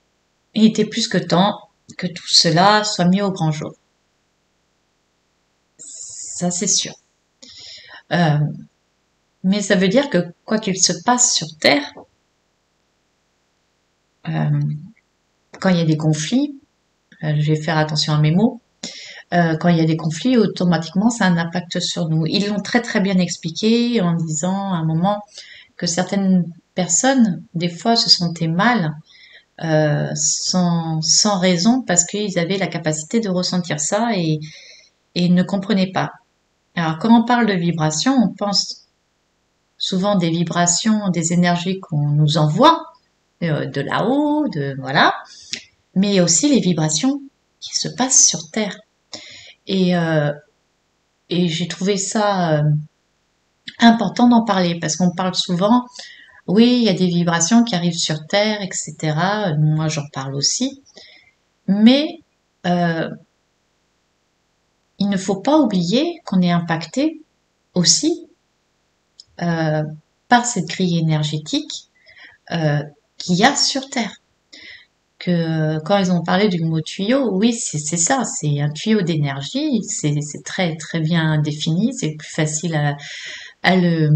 il était plus que temps que tout cela soit mis au grand jour. Ça, c'est sûr. Mais ça veut dire que quoi qu'il se passe sur Terre, quand il y a des conflits, je vais faire attention à mes mots, quand il y a des conflits, automatiquement, ça a un impact sur nous. Ils l'ont très très bien expliqué en disant à un moment que certaines personnes, des fois, se sentaient mal sans raison parce qu'ils avaient la capacité de ressentir ça et ne comprenaient pas. Alors, quand on parle de vibrations, on pense souvent des vibrations, des énergies qu'on nous envoie de là-haut, voilà, mais aussi les vibrations qui se passent sur Terre. Et j'ai trouvé ça important d'en parler parce qu'on parle souvent, oui, il y a des vibrations qui arrivent sur Terre, etc. Moi, j'en parle aussi, mais il ne faut pas oublier qu'on est impacté aussi par cette grille énergétique qu'il y a sur Terre. que quand ils ont parlé du mot tuyau, oui, c'est ça, c'est un tuyau d'énergie, c'est très très bien défini, c'est plus facile à le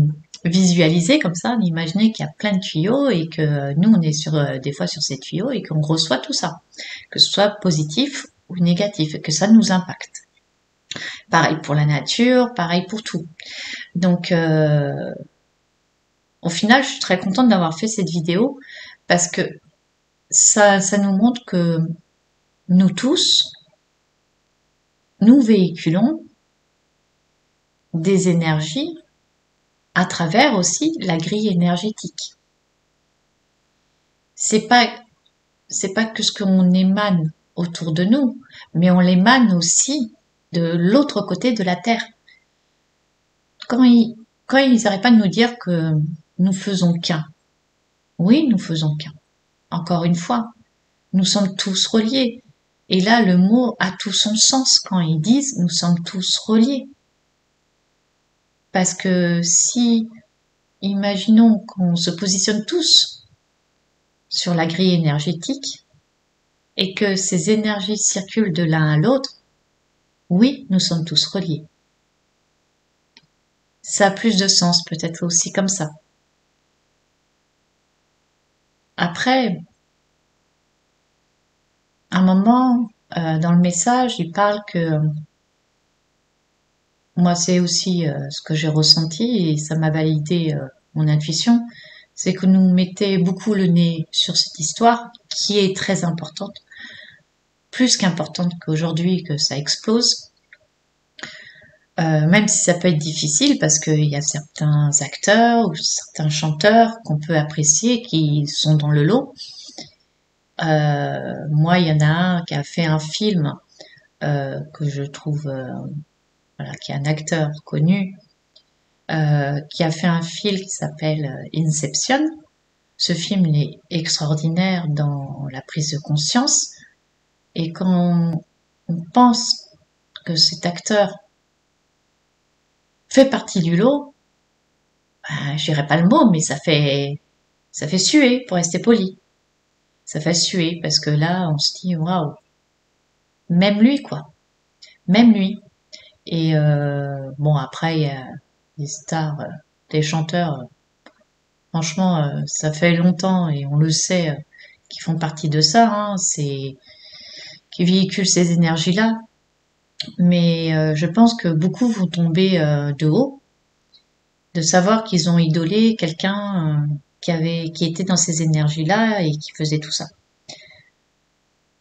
visualiser comme ça, d'imaginer qu'il y a plein de tuyaux et que nous on est sur des fois sur ces tuyaux et qu'on reçoit tout ça, que ce soit positif ou négatif, et que ça nous impacte. Pareil pour la nature, pareil pour tout. Donc au final, je suis très contente d'avoir fait cette vidéo parce que ça nous montre que nous tous, nous véhiculons des énergies à travers aussi la grille énergétique. C'est pas, c'est pas que ce qu'on émane autour de nous, mais on l'émane aussi de l'autre côté de la Terre. Quand ils, quand ils n'arrêtent pas de nous dire que nous faisons qu'un. Oui, nous faisons qu'un. Encore une fois, nous sommes tous reliés. Et là, le mot a tout son sens quand ils disent nous sommes tous reliés. Parce que si, imaginons qu'on se positionne tous sur la grille énergétique et que ces énergies circulent de l'un à l'autre, oui, nous sommes tous reliés. Ça a plus de sens peut-être aussi comme ça. Après, un moment, dans le message, il parle que moi, c'est aussi ce que j'ai ressenti et ça m'a validé mon intuition, c'est que nous mettait beaucoup le nez sur cette histoire qui est très importante, plus qu'importante qu'aujourd'hui que ça explose, même si ça peut être difficile parce qu'il y a certains acteurs ou certains chanteurs qu'on peut apprécier qui sont dans le lot. Moi, il y en a un qui a fait un film que je trouve, voilà, qui est un acteur connu, qui a fait un film qui s'appelle Inception. Ce film il est extraordinaire dans la prise de conscience. Et quand on pense que cet acteur fait partie du lot, ben, je dirais pas le mot, mais ça fait suer, pour rester poli. Ça fait suer, parce que là, on se dit, waouh, même lui, quoi. Même lui. Et bon, après, il y a des stars, des chanteurs, franchement, ça fait longtemps, et on le sait, qui font partie de ça, hein, c'est qui véhiculent ces énergies-là. Mais je pense que beaucoup vont tomber de haut, de savoir qu'ils ont idolé quelqu'un qui était dans ces énergies-là et qui faisait tout ça.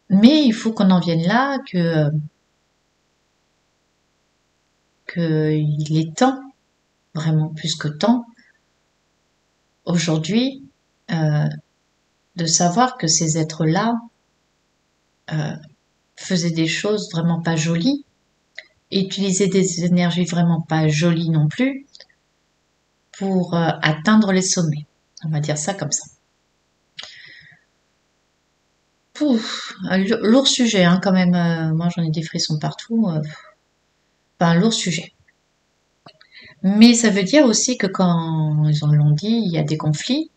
Mais il faut qu'on en vienne là que il est temps, vraiment plus que temps, aujourd'hui, euh, de savoir que ces êtres-là euh, faisaient des choses vraiment pas jolies, et utilisaient des énergies vraiment pas jolies non plus pour atteindre les sommets. On va dire ça comme ça. Pouf, lourd sujet hein, quand même. Moi j'en ai des frissons partout. Enfin, lourd sujet. Mais ça veut dire aussi que quand ils en l'ont dit, il y a des conflits,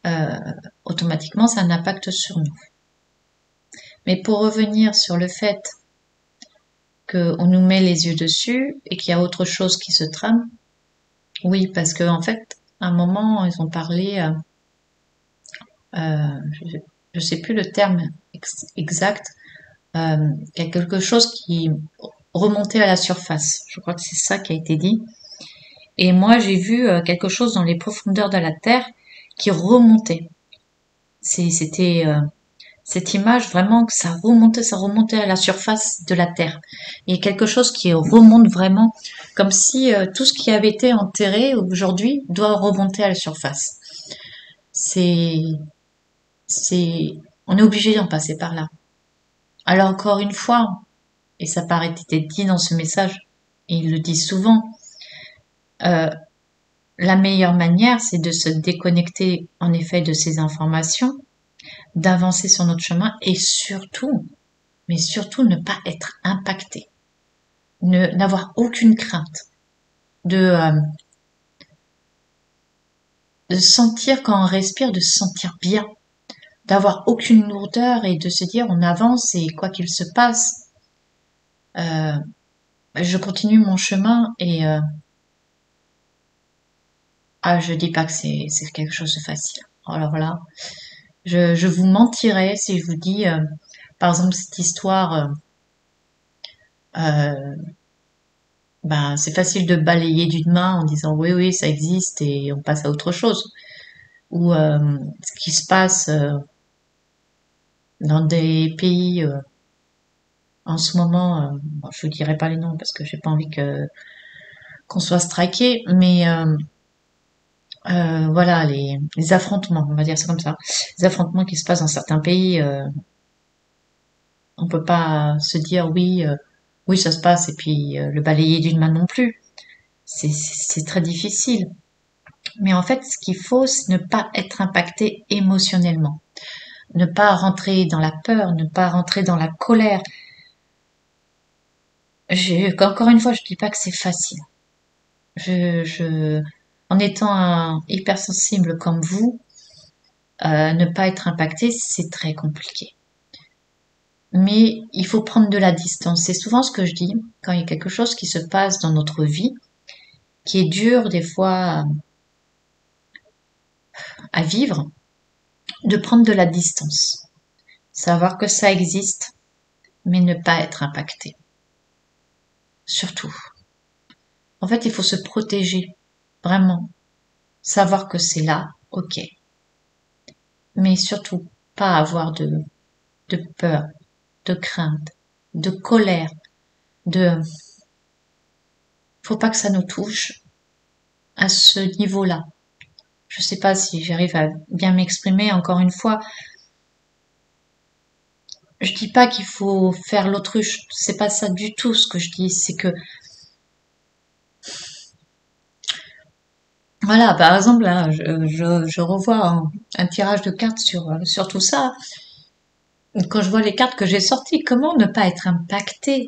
euh, automatiquement ça a un impact sur nous. Mais pour revenir sur le fait qu'on nous met les yeux dessus et qu'il y a autre chose qui se trame, oui, parce que en fait, à un moment, ils ont parlé, je sais plus le terme exact, il y a quelque chose qui remontait à la surface. Je crois que c'est ça qui a été dit. Et moi, j'ai vu quelque chose dans les profondeurs de la Terre qui remontait. C'était cette image vraiment que ça remontait à la surface de la Terre. Et quelque chose qui remonte vraiment, comme si tout ce qui avait été enterré aujourd'hui doit remonter à la surface. C'est, on est obligé d'en passer par là. Alors encore une fois, et ça paraît être dit dans ce message, et ils le disent souvent, euh, la meilleure manière, c'est de se déconnecter en effet de ces informations, d'avancer sur notre chemin et surtout, mais surtout ne pas être impacté, n'avoir aucune crainte, de, euh, de sentir quand on respire, de se sentir bien, d'avoir aucune lourdeur et de se dire on avance et quoi qu'il se passe, euh, je continue mon chemin et je dis pas que c'est quelque chose de facile. Alors là, je vous mentirais si je vous dis par exemple cette histoire. Euh, ben c'est facile de balayer d'une main en disant oui oui ça existe et on passe à autre chose. Ou ce qui se passe dans des pays en ce moment, bon, je vous dirai pas les noms parce que j'ai pas envie que qu'on soit striké, mais voilà les affrontements, on va dire ça comme ça, les affrontements qui se passent dans certains pays, on peut pas se dire oui oui ça se passe et puis le balayer d'une main non plus. C'est très difficile. Mais en fait, ce qu'il faut, c'est ne pas être impacté émotionnellement, ne pas rentrer dans la peur, ne pas rentrer dans la colère. Encore une fois, je dis pas que c'est facile. En étant un hypersensible comme vous, ne pas être impacté, c'est très compliqué. Mais il faut prendre de la distance. C'est souvent ce que je dis quand il y a quelque chose qui se passe dans notre vie, qui est dur des fois à vivre, de prendre de la distance. Savoir que ça existe, mais ne pas être impacté. Surtout. En fait, il faut se protéger. Vraiment. Savoir que c'est là, ok. Mais surtout, pas avoir de peur, de crainte, de colère, de, faut pas que ça nous touche à ce niveau-là. Je sais pas si j'arrive à bien m'exprimer. Encore une fois, je dis pas qu'il faut faire l'autruche. C'est pas ça du tout ce que je dis. C'est que, voilà, par exemple, là, je revois un tirage de cartes sur tout ça. Quand je vois les cartes que j'ai sorties, comment ne pas être impacté?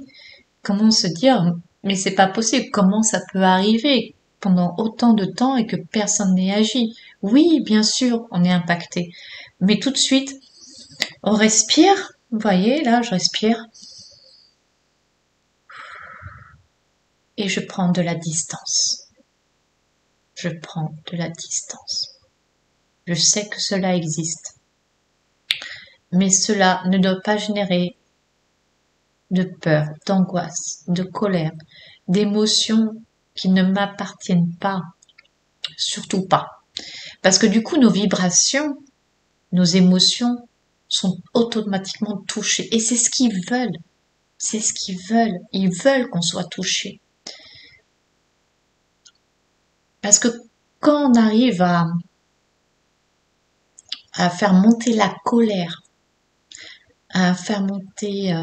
Comment se dire, mais c'est pas possible, comment ça peut arriver pendant autant de temps et que personne n'ait agi? Oui, bien sûr, on est impacté. Mais tout de suite, on respire. Vous voyez, là, je respire et je prends de la distance. Je prends de la distance. Je sais que cela existe. Mais cela ne doit pas générer de peur, d'angoisse, de colère, d'émotions qui ne m'appartiennent pas, surtout pas. Parce que du coup, nos vibrations, nos émotions sont automatiquement touchées. Et c'est ce qu'ils veulent. C'est ce qu'ils veulent. Ils veulent qu'on soit touché. Parce que quand on arrive à faire monter la colère, à faire monter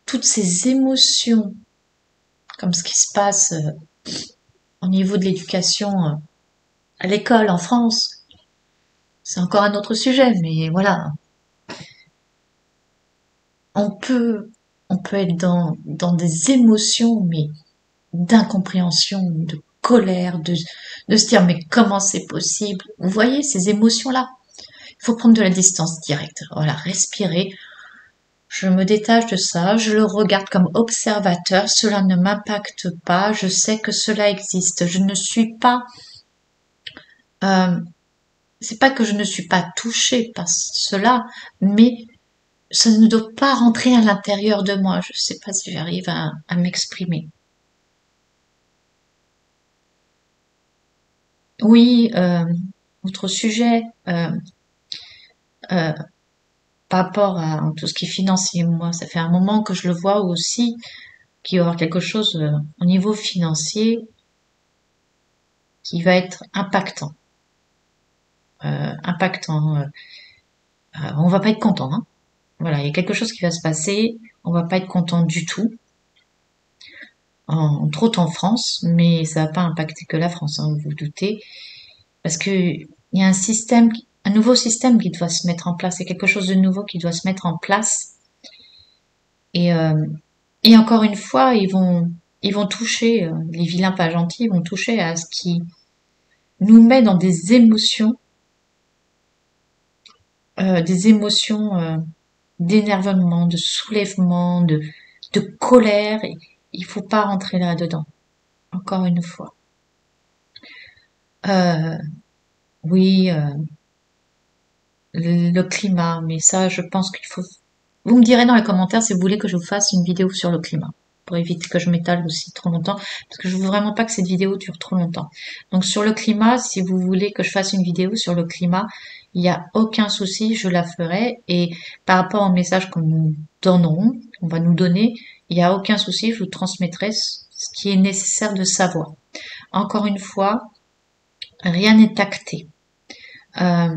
toutes ces émotions, comme ce qui se passe au niveau de l'éducation à l'école en France, c'est encore un autre sujet, mais voilà, on peut, on peut être dans des émotions, mais d'incompréhension, de colère, de se dire mais comment c'est possible? Vous voyez ces émotions-là? Il faut prendre de la distance directe. Voilà, respirer. Je me détache de ça, je le regarde comme observateur, cela ne m'impacte pas, je sais que cela existe. Je ne suis pas, euh, c'est pas que je ne suis pas touchée par cela, mais ça ne doit pas rentrer à l'intérieur de moi. Je sais pas si j'arrive à m'exprimer. Oui, autre sujet, euh, par rapport à tout ce qui est financier, moi, ça fait un moment que je le vois aussi, qu'il y aura quelque chose au niveau financier qui va être impactant. Impactant. On va pas être content, hein. Voilà, il y a quelque chose qui va se passer, on va pas être content du tout, entre autres en France, mais ça va pas impacter que la France, hein, vous vous doutez, parce que il y a un système, un nouveau système qui doit se mettre en place, c'est quelque chose de nouveau qui doit se mettre en place, et et encore une fois, ils vont toucher les vilains pas gentils, ils vont toucher à ce qui nous met dans des émotions des émotions d'énervement, de soulèvement, de colère. Et il faut pas rentrer là-dedans. Encore une fois. Euh, oui, le climat, mais ça, je pense qu'il faut. Vous me direz dans les commentaires si vous voulez que je vous fasse une vidéo sur le climat, pour éviter que je m'étale aussi trop longtemps, parce que je veux vraiment pas que cette vidéo dure trop longtemps. Donc sur le climat, si vous voulez que je fasse une vidéo sur le climat, il n'y a aucun souci, je la ferai. Et par rapport au message qu'on nous donneront, qu'on va nous donner, il n'y a aucun souci, je vous transmettrai ce qui est nécessaire de savoir. Encore une fois, rien n'est acté. Euh,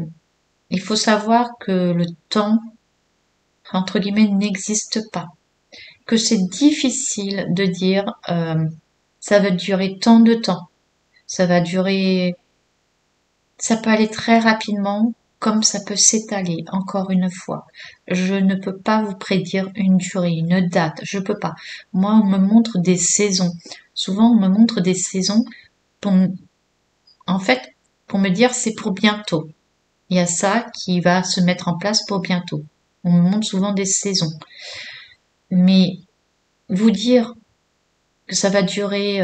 il faut savoir que le temps, entre guillemets, n'existe pas. Que c'est difficile de dire ça va durer tant de temps. Ça va durer, ça peut aller très rapidement comme ça peut s'étaler. Encore une fois, je ne peux pas vous prédire une durée, une date. Je peux pas. Moi, on me montre des saisons. Souvent, on me montre des saisons pour, en fait, pour me dire c'est pour bientôt. Il y a ça qui va se mettre en place pour bientôt. On me montre souvent des saisons. Mais vous dire que ça va durer,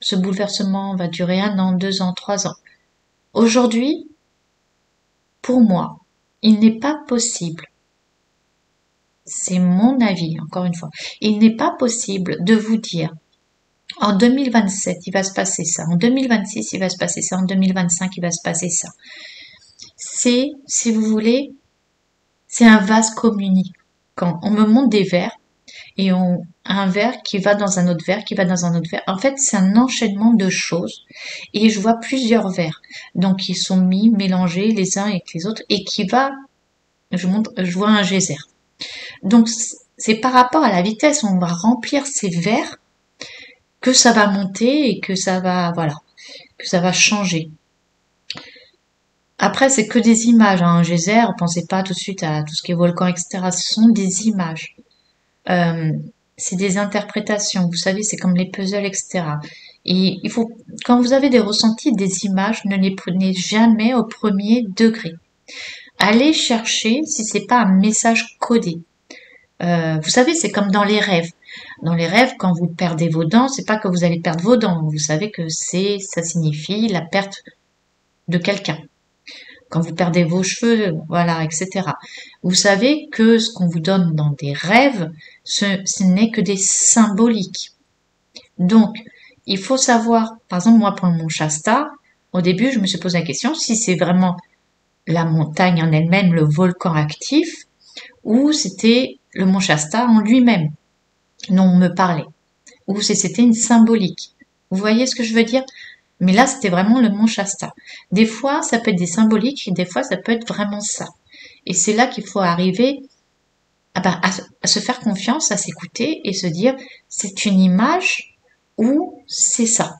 ce bouleversement va durer 1 an, 2 ans, 3 ans. Aujourd'hui, pour moi, il n'est pas possible, c'est mon avis, encore une fois, il n'est pas possible de vous dire en 2027 il va se passer ça, en 2026 il va se passer ça, en 2025 il va se passer ça. C'est, si vous voulez, c'est un vase communicant. On me montre des vers et on un verre qui va dans un autre verre, qui va dans un autre verre. En fait, c'est un enchaînement de choses et je vois plusieurs verres. Donc, ils sont mis, mélangés les uns avec les autres et qui va, je vois un geyser. Donc, c'est par rapport à la vitesse où on va remplir ces verres que ça va monter et que ça va, voilà, que ça va changer. Après, c'est que des images, hein. Un geyser, pensez pas tout de suite à tout ce qui est volcan, etc. Ce sont des images. Euh, c'est des interprétations, vous savez, c'est comme les puzzles, etc. Et il faut, quand vous avez des ressentis, des images, ne les prenez jamais au premier degré. Allez chercher si c'est pas un message codé. Vous savez, c'est comme dans les rêves. Dans les rêves, quand vous perdez vos dents, c'est pas que vous allez perdre vos dents. Vous savez que ça signifie la perte de quelqu'un. Quand vous perdez vos cheveux, voilà, etc. Vous savez que ce qu'on vous donne dans des rêves, ce n'est que des symboliques. Donc, il faut savoir, par exemple, moi, pour le mont Shasta, au début, je me suis posé la question si c'est vraiment la montagne en elle-même, le volcan actif, ou c'était le mont Shasta en lui-même dont on me parlait, ou si c'était une symbolique. Vous voyez ce que je veux dire? Mais là, c'était vraiment le mont Shasta. Des fois, ça peut être des symboliques, et des fois, ça peut être vraiment ça. Et c'est là qu'il faut arriver à se faire confiance, à s'écouter et se dire, c'est une image ou c'est ça.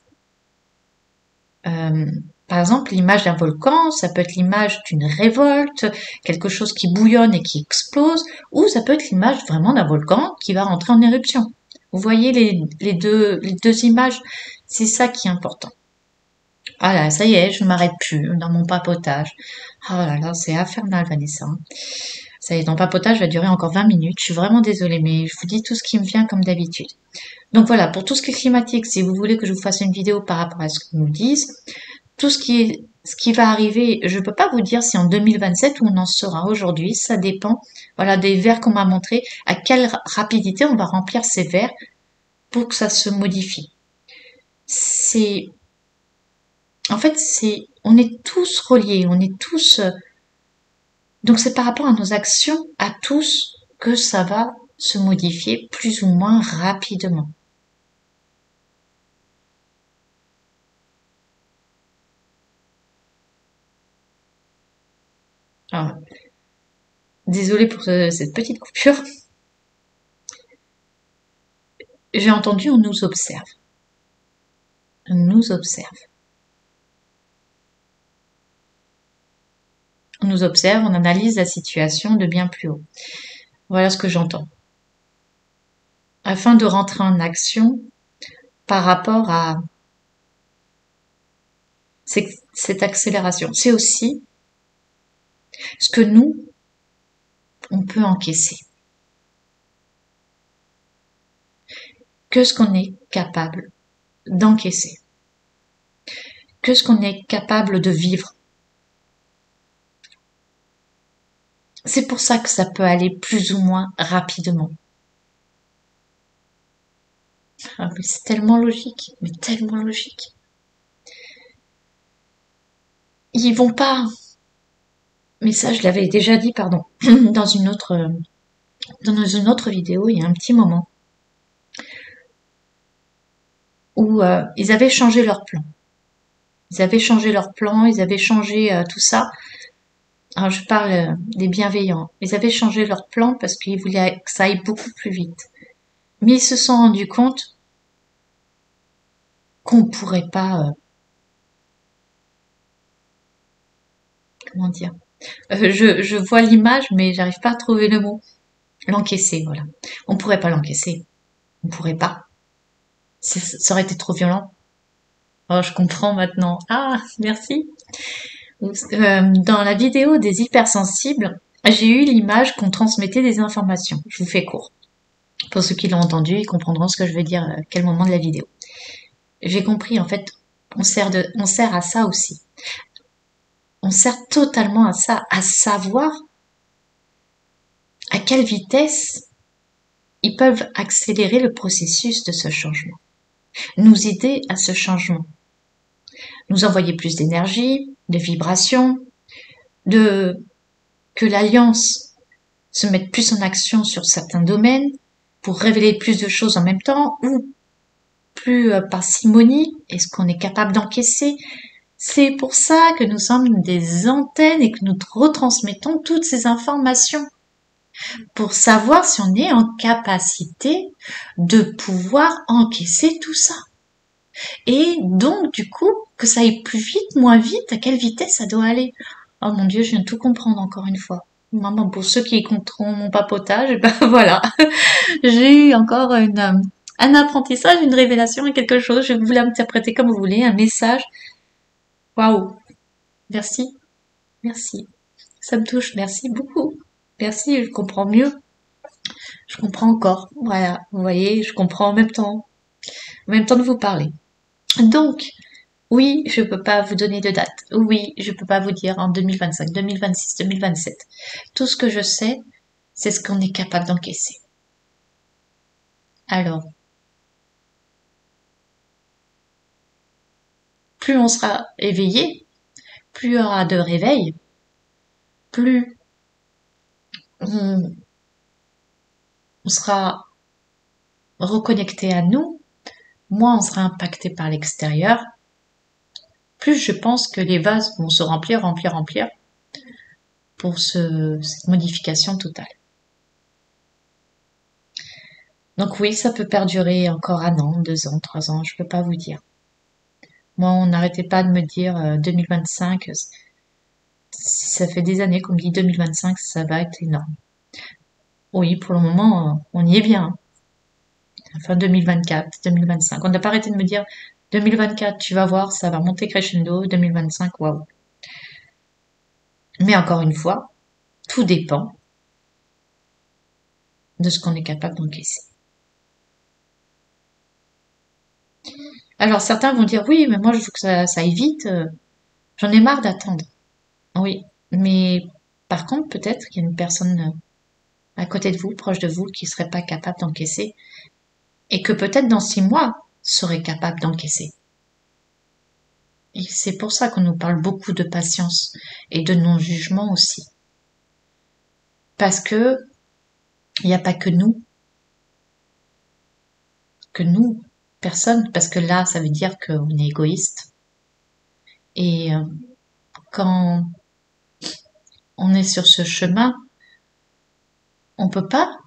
Euh, Par exemple, l'image d'un volcan, ça peut être l'image d'une révolte, quelque chose qui bouillonne et qui explose, ou ça peut être l'image vraiment d'un volcan qui va rentrer en éruption. Vous voyez les deux images, c'est ça qui est important. Ah là, ça y est, je ne m'arrête plus dans mon papotage. Oh là là, c'est infernal, Vanessa. Ça y est, ton papotage va durer encore 20 minutes. Je suis vraiment désolée, mais je vous dis tout ce qui me vient comme d'habitude. Donc voilà, pour tout ce qui est climatique, si vous voulez que je vous fasse une vidéo par rapport à ce qu'ils nous disent, tout ce qui va arriver, je ne peux pas vous dire si en 2027 où on en sera aujourd'hui, ça dépend, voilà, des verres qu'on m'a montré, à quelle rapidité on va remplir ces verres pour que ça se modifie. C'est, en fait, on est tous reliés, on est tous, donc c'est par rapport à nos actions, à tous, que ça va se modifier plus ou moins rapidement. Alors, désolée pour cette petite coupure. J'ai entendu on nous observe. On nous observe. On nous observe, on analyse la situation de bien plus haut. Voilà ce que j'entends. Afin de rentrer en action par rapport à cette accélération. C'est aussi ce que nous, on peut encaisser que ce qu'on est capable d'encaisser, que ce qu'on est capable de vivre. C'est pour ça que ça peut aller plus ou moins rapidement. Ah, mais c'est tellement logique, mais tellement logique. Ils vont pas, mais ça je l'avais déjà dit, pardon, dans une autre vidéo il y a un petit moment où ils avaient changé leur plan. Ils avaient changé leur plan, ils avaient changé tout ça. Alors je parle des bienveillants. Ils avaient changé leur plan parce qu'ils voulaient que ça aille beaucoup plus vite. Mais ils se sont rendus compte qu'on pourrait pas, comment dire. Je vois l'image, mais j'arrive pas à trouver le mot. L'encaisser, voilà. On pourrait pas l'encaisser. On pourrait pas. Ça aurait été trop violent. Oh, je comprends maintenant. Ah, merci. Dans la vidéo des hypersensibles, j'ai eu l'image qu'on transmettait des informations. Je vous fais court. Pour ceux qui l'ont entendu, ils comprendront ce que je veux dire à quel moment de la vidéo. J'ai compris, en fait, on sert à ça aussi. On sert totalement à ça, à savoir à quelle vitesse ils peuvent accélérer le processus de ce changement, nous aider à ce changement, nous envoyer plus d'énergie, de vibrations, de que l'alliance se mette plus en action sur certains domaines pour révéler plus de choses en même temps ou plus parcimonie. Est-ce qu'on est capable d'encaisser? C'est pour ça que nous sommes des antennes et que nous retransmettons toutes ces informations pour savoir si on est en capacité de pouvoir encaisser tout ça. Et donc, du coup, que ça aille plus vite, moins vite, à quelle vitesse ça doit aller. Oh mon Dieu, je viens de tout comprendre encore une fois. Maman, pour ceux qui écouteront mon papotage, ben voilà. J'ai eu encore un apprentissage, une révélation et quelque chose. Je vais vous l'interpréter comme vous voulez, un message. Waouh. Merci. Merci. Ça me touche. Merci beaucoup. Merci, je comprends mieux. Je comprends encore. Voilà. Vous voyez, je comprends en même temps de vous parler. Donc, oui, je peux pas vous donner de date. Oui, je peux pas vous dire en 2025, 2026, 2027. Tout ce que je sais, c'est ce qu'on est capable d'encaisser. Alors, plus on sera éveillé, plus il y aura de réveil, plus on, on sera reconnecté à nous, moins on sera impacté par l'extérieur, plus je pense que les vases vont se remplir, remplir, remplir pour cette modification totale. Donc oui, ça peut perdurer encore 1 an, 2 ans, 3 ans, je peux pas vous dire. Moi, on n'arrêtait pas de me dire 2025, ça fait des années qu'on me dit 2025, ça va être énorme. Oui, pour le moment, on y est bien. Enfin, 2024, 2025. On n'a pas arrêté de me dire 2024, tu vas voir, ça va monter crescendo, 2025, waouh. Mais encore une fois, tout dépend de ce qu'on est capable d'encaisser. Alors certains vont dire oui, mais moi je veux que ça aille vite, j'en ai marre d'attendre. Oui, mais par contre peut-être qu'il y a une personne à côté de vous, proche de vous, qui serait pas capable d'encaisser et que peut-être dans 6 mois serait capable d'encaisser. Et c'est pour ça qu'on nous parle beaucoup de patience et de non-jugement aussi. Parce que il n'y a pas que nous, personne, parce que là, ça veut dire qu'on est égoïste. Et quand on est sur ce chemin, on peut pas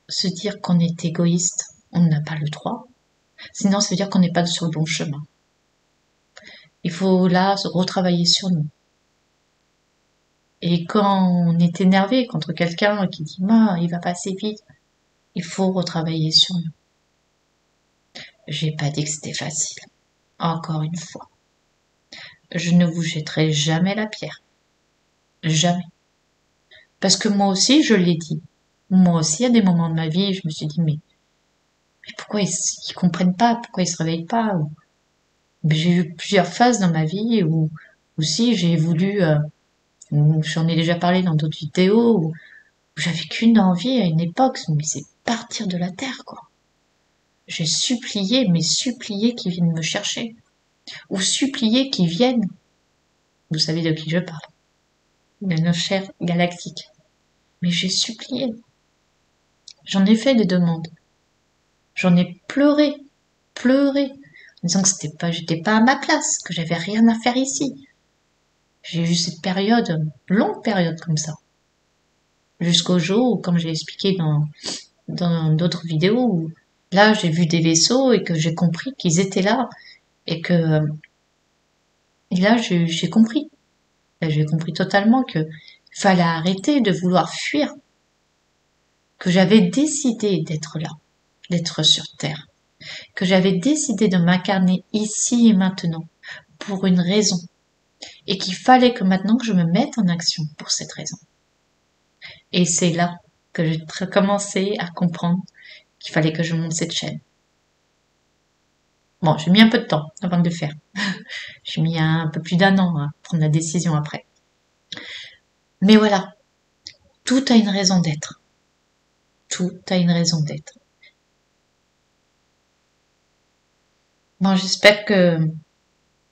se dire qu'on est égoïste. On n'a pas le droit. Sinon, ça veut dire qu'on n'est pas sur le bon chemin. Il faut là retravailler sur nous. Et quand on est énervé contre quelqu'un qui dit il va passer vite, il faut retravailler sur nous. J'ai pas dit que c'était facile. Encore une fois. Je ne vous jetterai jamais la pierre. Jamais. Parce que moi aussi, je l'ai dit. Moi aussi, à des moments de ma vie, je me suis dit, mais pourquoi ils comprennent pas? Pourquoi ils se réveillent pas? Mais j'ai eu plusieurs phases dans ma vie où aussi j'ai voulu, j'en ai déjà parlé dans d'autres vidéos, où j'avais qu'une envie à une époque, mais c'est partir de la terre, quoi. J'ai supplié, mais supplié qu'ils viennent me chercher. Ou supplié qu'ils viennent. Vous savez de qui je parle. De nos chers galactiques. Mais j'ai supplié. J'en ai fait des demandes. J'en ai pleuré. Pleuré. En disant que j'étais pas à ma place, que j'avais rien à faire ici. J'ai eu cette période, longue période comme ça. Jusqu'au jour où, comme j'ai expliqué dans d'autres vidéos, où là, j'ai vu des vaisseaux et que j'ai compris qu'ils étaient là. Et là, j'ai compris. Là, j'ai compris totalement que fallait arrêter de vouloir fuir. Que j'avais décidé d'être là. D'être sur Terre. Que j'avais décidé de m'incarner ici et maintenant. Pour une raison. Et qu'il fallait que maintenant que je me mette en action pour cette raison. Et c'est là que j'ai commencé à comprendre qu'il fallait que je monte cette chaîne. Bon, j'ai mis un peu de temps avant de le faire. J'ai mis un peu plus d'un an à prendre la décision après. Mais voilà, tout a une raison d'être. Tout a une raison d'être. Bon, j'espère que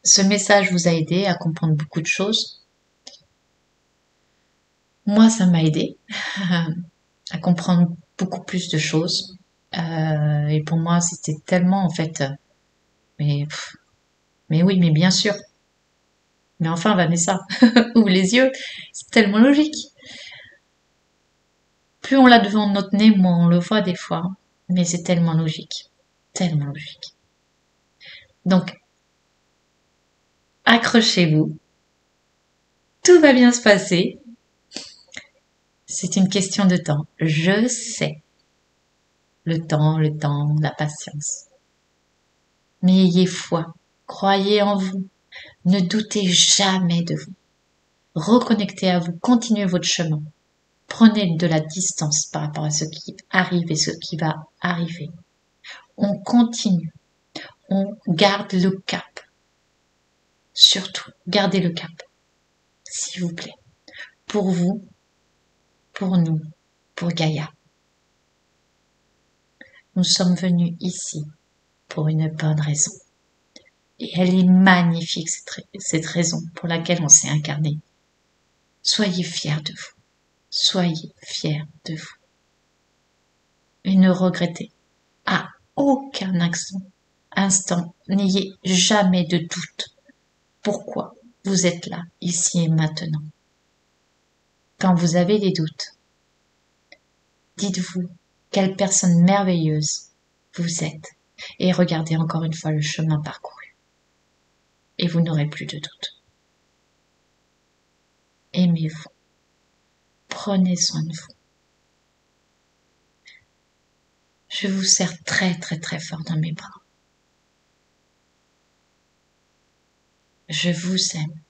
ce message vous a aidé à comprendre beaucoup de choses. Moi, ça m'a aidé à comprendre beaucoup plus de choses. Et pour moi, c'était tellement, en fait, mais, mais oui, mais bien sûr. Mais enfin, Vanessa, ouvre les yeux. C'est tellement logique. Plus on l'a devant notre nez, moins on le voit des fois. Mais c'est tellement logique. Tellement logique. Donc, accrochez-vous. Tout va bien se passer. C'est une question de temps. Je sais. Le temps, la patience. Mais ayez foi. Croyez en vous. Ne doutez jamais de vous. Reconnectez à vous. Continuez votre chemin. Prenez de la distance par rapport à ce qui arrive et ce qui va arriver. On continue. On garde le cap. Surtout, gardez le cap. S'il vous plaît. Pour vous, pour nous, pour Gaïa. Nous sommes venus ici pour une bonne raison. Et elle est magnifique, cette raison pour laquelle on s'est incarné. Soyez fiers de vous. Soyez fiers de vous. Et ne regrettez à aucun instant, n'ayez jamais de doute. Pourquoi vous êtes là, ici et maintenant? Quand vous avez des doutes, dites-vous quelle personne merveilleuse vous êtes et regardez encore une fois le chemin parcouru. Et vous n'aurez plus de doute. Aimez-vous. Prenez soin de vous. Je vous serre très très très fort dans mes bras. Je vous aime.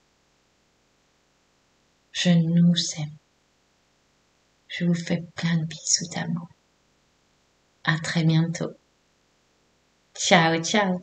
Je nous aime. Je vous fais plein de bisous d'amour. À très bientôt. Ciao, ciao.